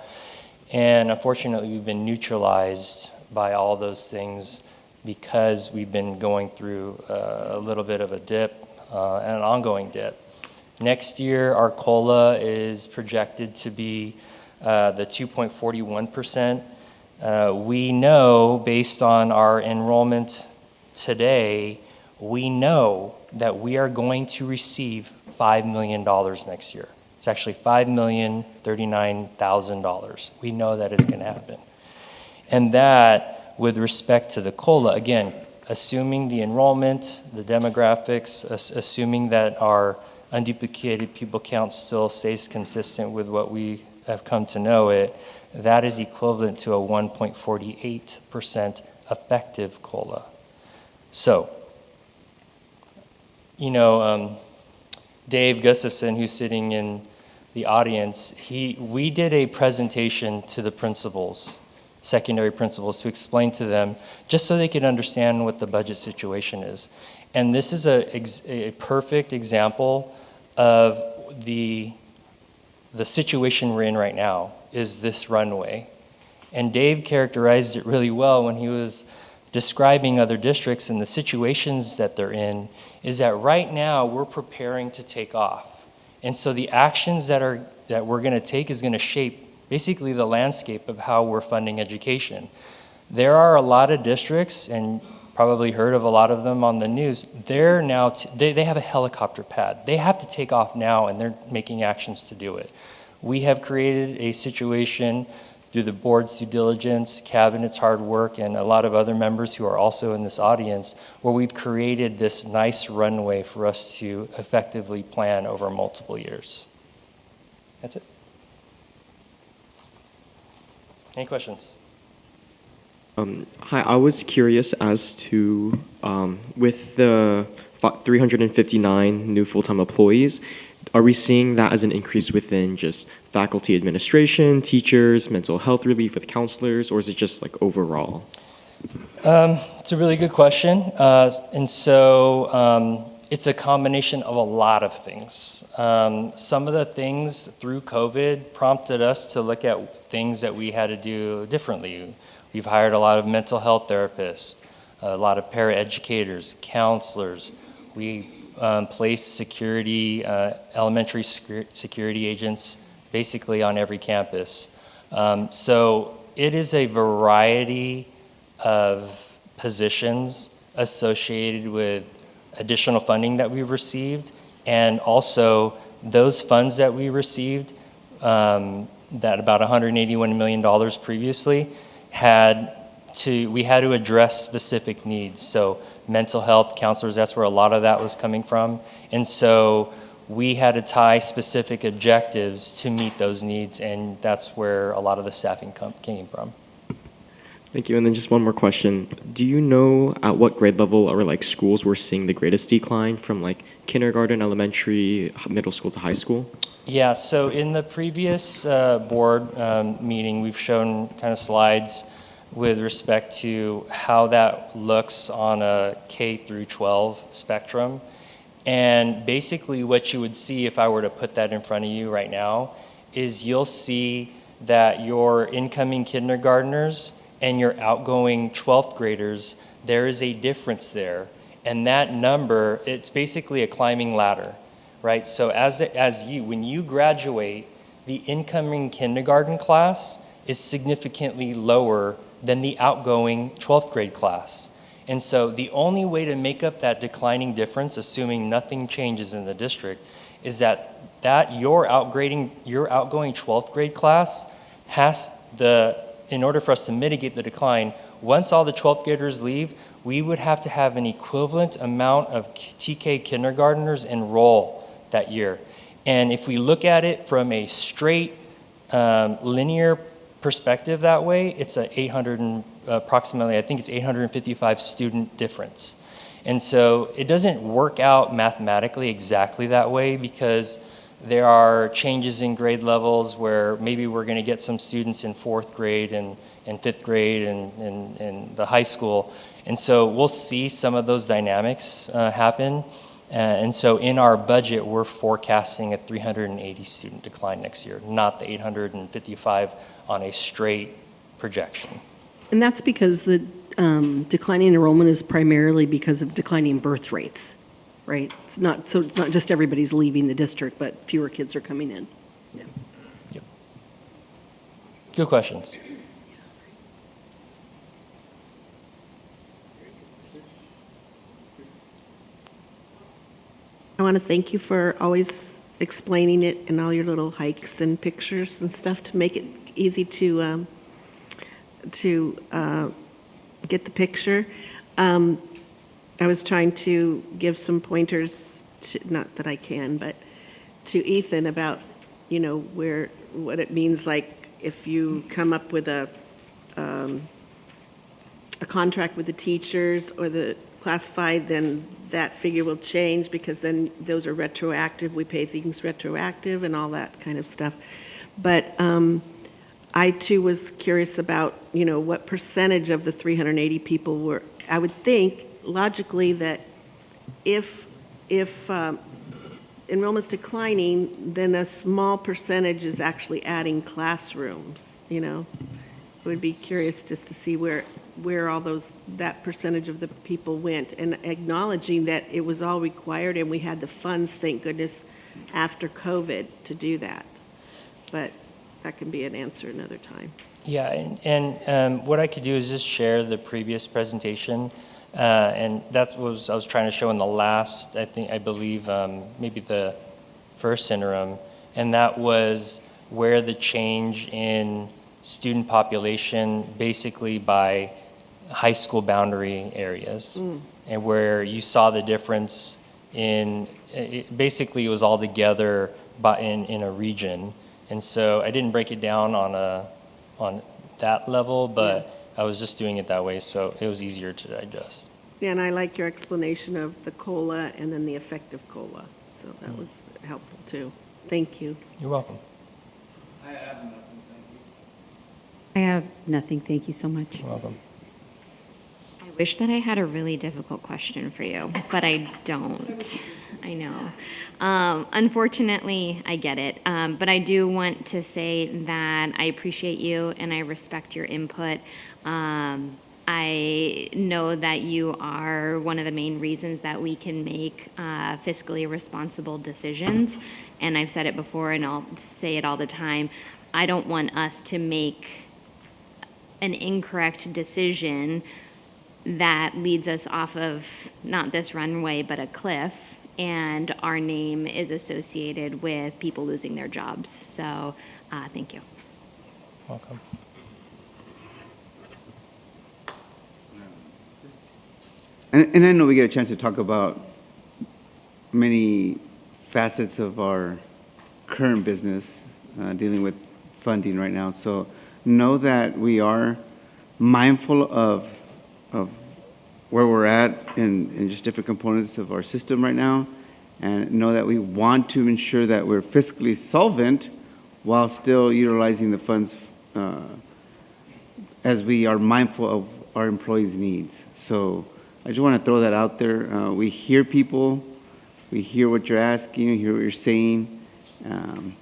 And unfortunately, we've been neutralized by all those things because we've been going through a little bit of a dip, and an ongoing dip. Next year, our COLA is projected to be the 2.41%. We know, based on our enrollment today, we know that we are going to receive $5 million next year. It's actually $5,039,000. We know that is going to happen. And that, with respect to the COLA, again, assuming the enrollment, the demographics, assuming that our unduplicated pupil count still stays consistent with what we have come to know it, that is equivalent to a 1.48% effective COLA. So, Dave Gustafson, who's sitting in the audience, we did a presentation to the principals, secondary principals, to explain to them, just so they could understand what the budget situation is. And this is a perfect example of the situation we're in right now, is this runway. And Dave characterized it really well when he was describing other districts and the situations that they're in, is that right now we're preparing to take off. And so the actions that we're going to take is going to shape basically the landscape of how we're funding education. There are a lot of districts, and probably heard of a lot of them on the news, they're now, they have a helicopter pad. They have to take off now, and they're making actions to do it. We have created a situation through the board's due diligence, cabinet's hard work, and a lot of other members who are also in this audience, where we've created this nice runway for us to effectively plan over multiple years. That's it. Any questions? Hi, I was curious as to, with the 359 new full-time employees, are we seeing that as an increase within just faculty administration, teachers, mental health relief with counselors, or is it just like overall? It's a really good question. And so it's a combination of a lot of things. Some of the things through COVID prompted us to look at things that we had to do differently. We've hired a lot of mental health therapists, a lot of paraeducators, counselors. We placed security, elementary security agents basically on every campus. So it is a variety of positions associated with additional funding that we've received, and also those funds that we received, that about $181 million previously, we had to address specific needs. So mental health counselors, that's where a lot of that was coming from. And so we had to tie specific objectives to meet those needs, and that's where a lot of the staffing came from. Thank you. And then just one more question. Do you know at what grade level or like schools we're seeing the greatest decline, from like kindergarten, elementary, middle school to high school? Yeah, so in the previous board meeting, we've shown kind of slides with respect to how that looks on a K through 12 spectrum. And basically what you would see if I were to put that in front of you right now is you'll see that your incoming kindergartners and your outgoing 12th graders, there is a difference there. And that number, it's basically a climbing ladder, right? So when you graduate, the incoming kindergarten class is significantly lower than the outgoing 12th grade class. And so the only way to make up that declining difference, assuming nothing changes in the district, is that your outgoing 12th grade class in order for us to mitigate the decline, once all the 12th graders leave, we would have to have an equivalent amount of TK kindergartners enroll that year. And if we look at it from a straight linear perspective that way, it's approximately, I think it's 855 student difference. And so it doesn't work out mathematically exactly that way because there are changes in grade levels where maybe we're going to get some students in 4th grade and 5th grade and the high school. And so we'll see some of those dynamics happen. And so in our budget, we're forecasting a 380 student decline next year, not the 855 on a straight projection. And that's because the declining enrollment is primarily because of declining birth rates, right? It's not just everybody's leaving the district, but fewer kids are coming in. Yeah. Yep. Good questions. I want to thank you for always explaining it and all your little hikes and pictures and stuff to make it easy to get the picture. I was trying to give some pointers, not that I can, but to Ethan about, what it means, like if you come up with a contract with the teachers or the classified, then that figure will change because then those are retroactive. We pay things retroactive and all that kind of stuff. But I too was curious about, what percentage of the 380 people were. I would think logically that if enrollment's declining, then a small percentage is actually adding classrooms. I would be curious just to see where all that percentage of the people went, and acknowledging that it was all required and we had the funds, thank goodness, after COVID to do that. But that can be an answer another time. Yeah, and what I could do is just share the previous presentation, and that was I was trying to show in the last, I believe, maybe the first interim, and that was where the change in student population basically by high school boundary areas, and where you saw the difference basically it was all together in a region. And so I didn't break it down on that level, but I was just doing it that way, so it was easier to digest. Yeah, and I like your explanation of the COLA and then the effective COLA. So that was helpful too. Thank you. You're welcome. I have nothing. Thank you so much. You're welcome. I wish that I had a really difficult question for you, but I don't. I know. Unfortunately, I get it. But I do want to say that I appreciate you and I respect your input. I know that you are one of the main reasons that we can make fiscally responsible decisions. And I've said it before and I'll say it all the time. I don't want us to make an incorrect decision that leads us off of not this runway, but a cliff. And our name is associated with people losing their jobs. So thank you. Welcome. And I know we get a chance to talk about many facets of our current business dealing with funding right now. So know that we are mindful of where we're at in just different components of our system right now, and know that we want to ensure that we're fiscally solvent while still utilizing the funds as we are mindful of our employees' needs. So I just want to throw that out there. We hear people we hear what you're asking, we hear what you're saying, and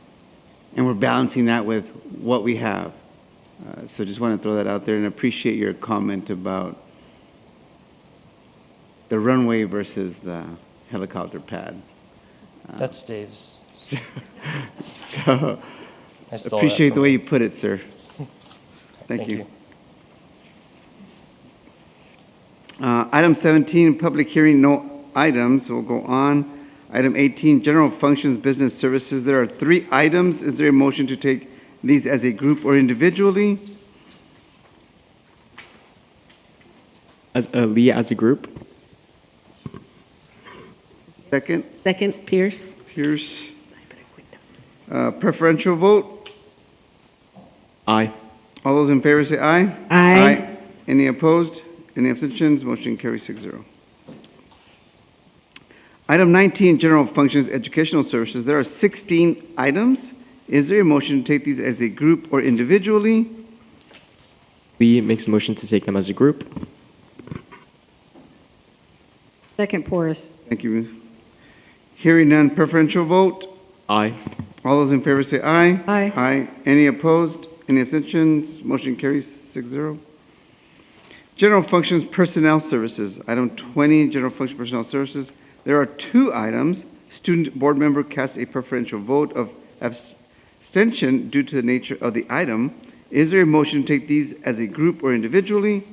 we're balancing that with what we have. So just want to throw that out there and appreciate your comment about the runway versus the helicopter pad. That's Dave's. So I stole appreciate that the from way him. you put it, sir. Thank you. Item 17, public hearing, no items. We'll go on. Item 18, general functions, business services. There are 3 items. Is there a motion to take these as a group or individually? Lee, as a group. Second? Second, Pierce. Pierce. Preferential vote? Aye. All those in favor say aye. Aye. Any opposed? Any abstentions? Motion carries 6-0. Item 19, general functions, educational services. There are 16 items. Is there a motion to take these as a group or individually? Lee makes a motion to take them as a group. Second, Porras. Thank you. Hearing none, preferential vote? Aye. All those in favor say aye. Aye. Aye. Any opposed? Any abstentions? Motion carries 6-0. General functions, personnel services. Item 20, general function personnel services. There are 2 items. Student board member casts a preferential vote of abstention due to the nature of the item. Is there a motion to take these as a group or individually?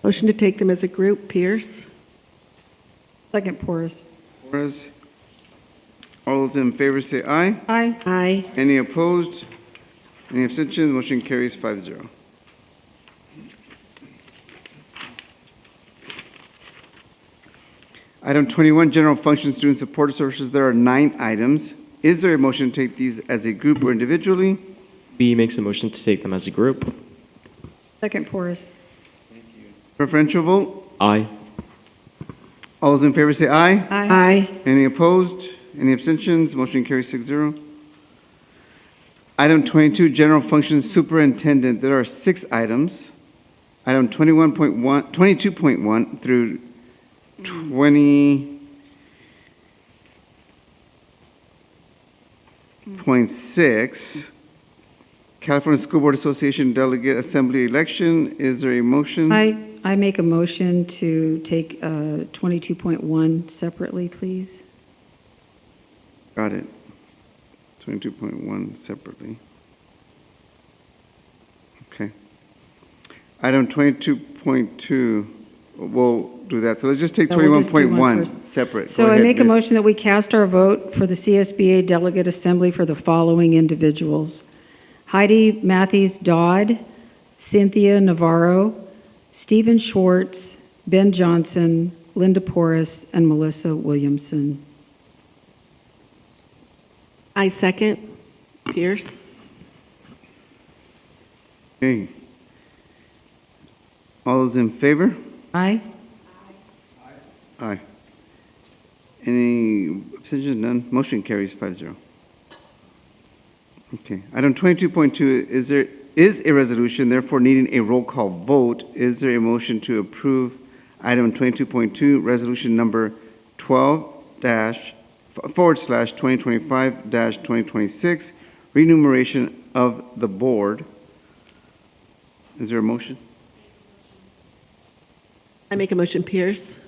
Motion to take them as a group, Pierce. Second, Porras. Whereas, all those in favor say aye. Aye. Aye. Any opposed? Any abstentions? Motion carries 5-0. Item 21, general function student support services. There are 9 items. Is there a motion to take these as a group or individually? Lee makes a motion to take them as a group. Second, Porras. Preferential vote? Aye. All those in favor say aye. Aye. Aye. Any opposed? Any abstentions? Motion carries 6-0. Item 22, general function superintendent. There are 6 items. Item 21.1, 22.1 through 20.6. California School Board Association Delegate Assembly Election. Is there a motion? I make a motion to take 22.1 separately, please. Got it. 22.1 separately. Okay. Item 22.2, we'll do that. So let's just take No, we'll just do one 21.1 first. separate. So Go I ahead, make a Ms. motion that we cast our vote for the CSBA Delegate Assembly for the following individuals: Heidi Matthews Dodd, Cynthia Navarro, Stephen Schwartz, Ben Johnson, Linda Porras, and Melissa Williamson. I second, Pierce. Okay. All those in favor? Aye. Aye. Any abstentions? None. Motion carries 5-0. Okay. Item 22.2 is a resolution, therefore needing a roll call vote. Is there a motion to approve item 22.2, resolution number 12//2025-2026, remuneration of the board? Is there a motion? I make a motion, Pierce.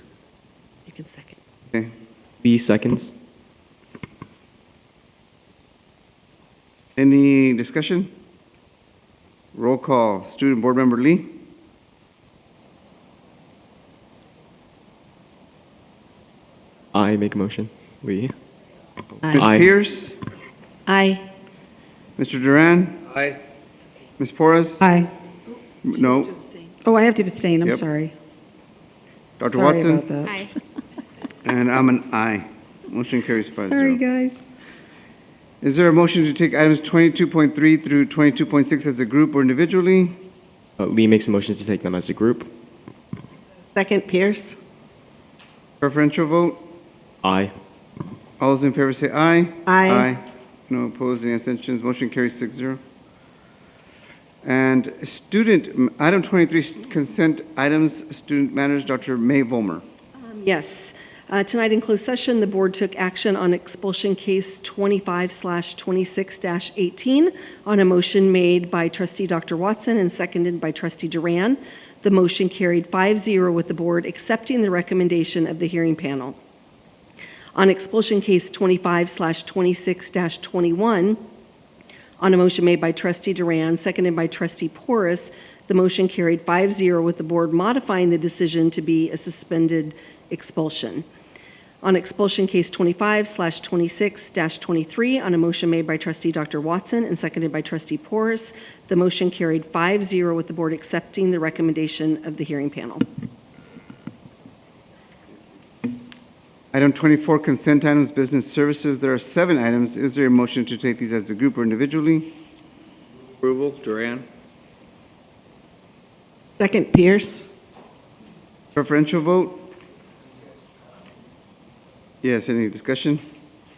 You can second. Okay. Lee seconds. Any discussion? Roll call. Student Board Member Lee? I make a motion. Lee. Ms. Aye. Pierce? Aye. Mr. Duran? Aye. Ms. Porras? Aye. No. Oh, I have to abstain. I'm Yep. sorry. Dr. Sorry Watson? about that. Aye. And I'm an aye. Motion carries 5-0. Sorry, guys. Is there a motion to take items 22.3 through 22.6 as a group or individually? Lee makes a motion to take them as a group. Second, Pierce. Preferential vote? Aye. All those in favor say aye. Aye. No opposed, any abstentions? Motion carries 6-0. And student, item 23, consent items, student matters, Dr. May Volmer. Yes. Tonight in closed session, the board took action on expulsion case 25/26-18 on a motion made by trustee Dr. Watson and seconded by trustee Duran. The motion carried 5-0 with the board accepting the recommendation of the hearing panel. On expulsion case 25/26-21, on a motion made by trustee Duran, seconded by trustee Porras, the motion carried 5-0 with the board modifying the decision to be a suspended expulsion. On expulsion case 25/26-23, on a motion made by trustee Dr. Watson and seconded by trustee Porras, the motion carried 5-0 with the board accepting the recommendation of the hearing panel. Item 24, consent items, business services. There are 7 items. Is there a motion to take these as a group or individually? Approval, Duran. Second, Pierce. Preferential vote? Yes, any discussion?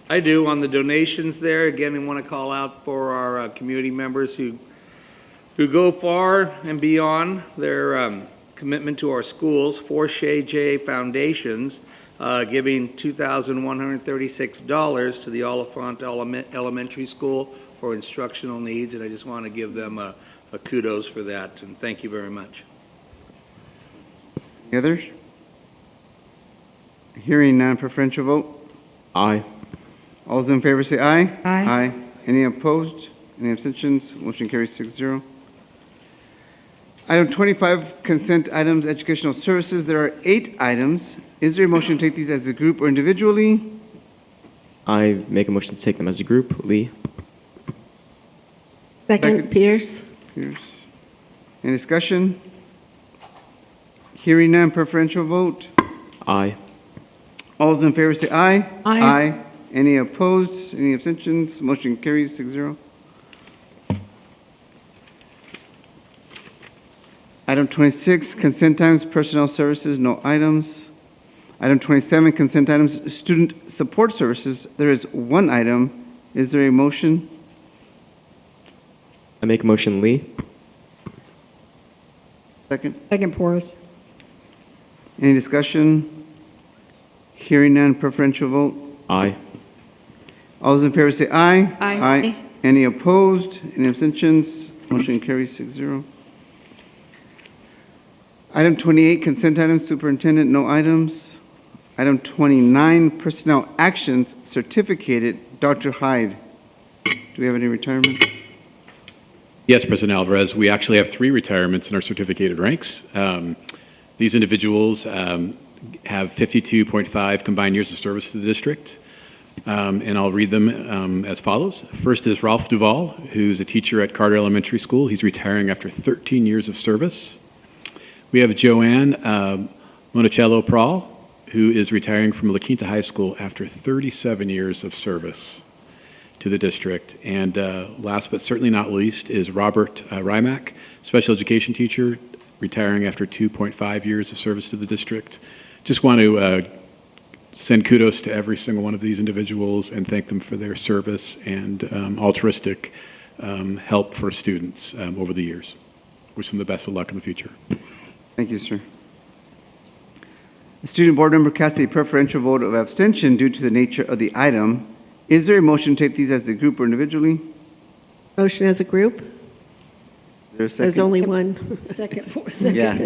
I do. On the donations there, again, we want to call out for our community members who go far and beyond their commitment to our schools. 4 Shay J Foundations giving $2,136 to the Oliphant Elementary School for instructional needs, and I just want to give them a kudos for that, and thank you very much. Any others? Hearing none, preferential vote? Aye. All those in favor say aye. Aye. Aye. Any opposed? Any abstentions? Motion carries 6-0. Item 25, consent items, educational services. There are 8 items. Is there a motion to take these as a group or individually? I make a motion to take them as a group. Lee. Second, Pierce. Pierce. Any discussion? Hearing none, preferential vote? Aye. All those in favor say aye. Aye. Aye. Any opposed? Any abstentions? Motion carries 6-0. Item 26, consent items, personnel services, no items. Item 27, consent items, student support services. There is 1 item. Is there a motion? I make a motion, Lee. Second. Second, Porras. Any discussion? Hearing none, preferential vote? Aye. All those in favor say aye. Aye. Aye. Any opposed? Any abstentions? Motion carries 6-0. Item 28, consent items, superintendent, no items. Item 29, personnel actions, certificated. Dr. Hyde, do we have any retirements? Yes, President Alvarez, we actually have 3 retirements in our certificated ranks. These individuals have 52.5 combined years of service to the district, and I'll read them as follows. First is Ralph Duvall, who's a teacher at Carter Elementary School. He's retiring after 13 years of service. We have Joanne Monicello Prawl, who is retiring from La Quinta High School after 37 years of service to the district. And last but certainly not least is Robert Rymack, special education teacher, retiring after 2.5 years of service to the district. Just want to send kudos to every single one of these individuals and thank them for their service and altruistic help for students over the years. Wish them the best of luck in the future. Thank you, sir. The student board member cast a preferential vote of abstention due to the nature of the item. Is there a motion to take these as a group or individually? Motion as a group? Is there a second? There's only one. Second, Yeah.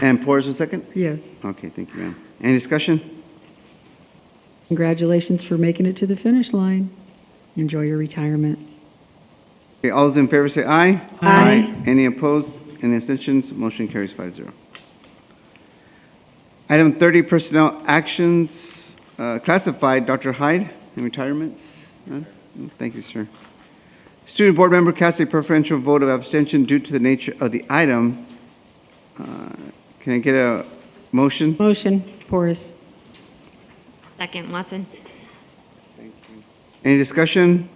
And Porras was second? Yes. Okay, thank you, ma'am. Any discussion? Congratulations for making it to the finish line. Enjoy your retirement. Okay, all those in favor say aye. Aye. Any opposed? Any abstentions? Motion carries 5-0. Item 30, personnel actions, classified. Dr. Hyde, any retirements? None? Thank you, sir. Student board member cast a preferential vote of abstention due to the nature of the item. Can I get a motion? Motion, Porras. Second, Watson. Any discussion?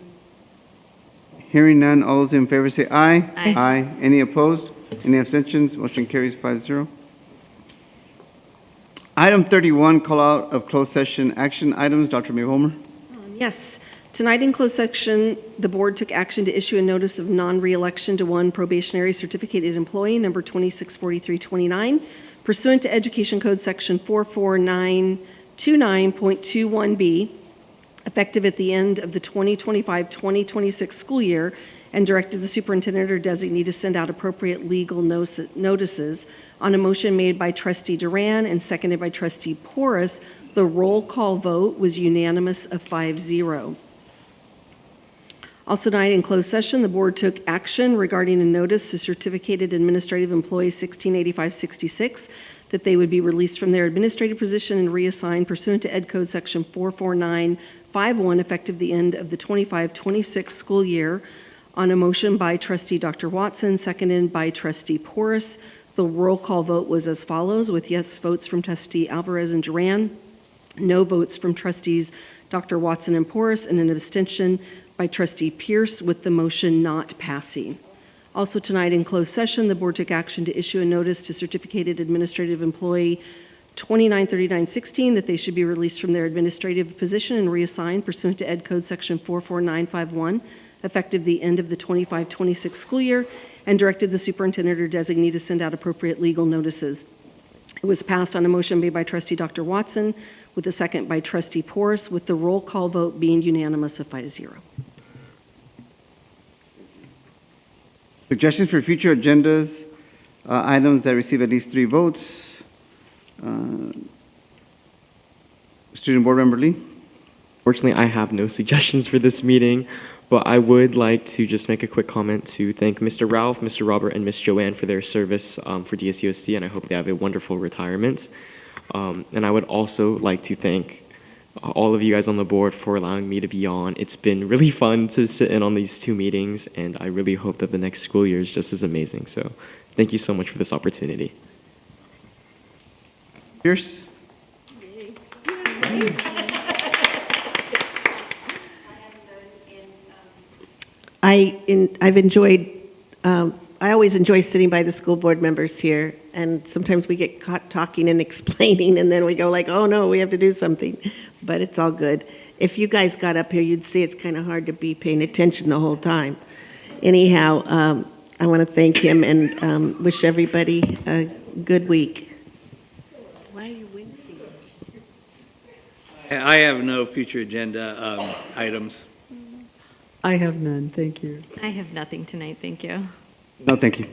Hearing none, all those in favor say aye. Aye. Aye. Any opposed? Any abstentions? Motion carries 5-0. Item 31, call out of closed session action items. Dr. Mayhomer. Yes. Tonight in closed section, the board took action to issue a notice of non-reelection to 1 probationary certificated employee, number 264329, pursuant to Education Code Section 44929.21b, effective at the end of the 2025-2026 school year, and directed the superintendent or designee to send out appropriate legal notices. On a motion made by Trustee Duran and seconded by Trustee Porras, the roll call vote was unanimous of 5-0. Also tonight in closed session, the board took action regarding a notice to certificated administrative employee 168566 that they would be released from their administrative position and reassigned pursuant to Ed Code Section 44951, effective the end of the 25-26 school year. On a motion by Trustee Dr. Watson, seconded by Trustee Porras, the roll call vote was as follows, with yes votes from Trustee Alvarez and Duran, no votes from Trustees Dr. Watson and Porras, and an abstention by Trustee Pierce, with the motion not passing. Also tonight in closed session, the board took action to issue a notice to certificated administrative employee 293916 that they should be released from their administrative position and reassigned pursuant to Ed Code Section 44951, effective the end of the 25-26 school year, and directed the superintendent or designee to send out appropriate legal notices. It was passed on a motion made by Trustee Dr. Watson with a second by Trustee Porras, with the roll call vote being unanimous of 5-0. Suggestions for future agendas, items that receive at least 3 votes. Student Board Member Lee. Fortunately, I have no suggestions for this meeting, but I would like to just make a quick comment to thank Mr. Ralph, Mr. Robert, and Ms. Joanne for their service for DSUSD, and I hope they have a wonderful retirement. And I would also like to thank all of you guys on the board for allowing me to be on. It's been really fun to sit in on these 2 meetings, and I really hope that the next school year is just as amazing. So thank you so much for this opportunity. Pierce? I've enjoyed, I always enjoy sitting by the school board members here, and sometimes we get caught talking and explaining, and then we go like, oh no, we have to do something, but it's all good. If you guys got up here, you'd see it's kind of hard to be paying attention the whole time. Anyhow, I want to thank him and wish everybody a good week. Why are you wincing? I have no future agenda items. I have none, thank you. I have nothing tonight, thank you. No, thank you.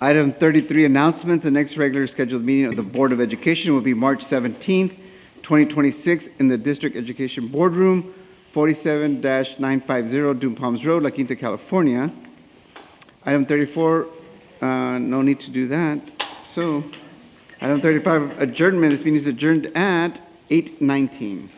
Item 33, announcements. The next regular scheduled meeting of the Board of Education will be March 17th, 2026 in the District Education Boardroom, 47-950 Dune Palms Road, La Quinta, California. Item 34, no need to do that. So, item 35, adjournment. This meeting is adjourned at 8:19.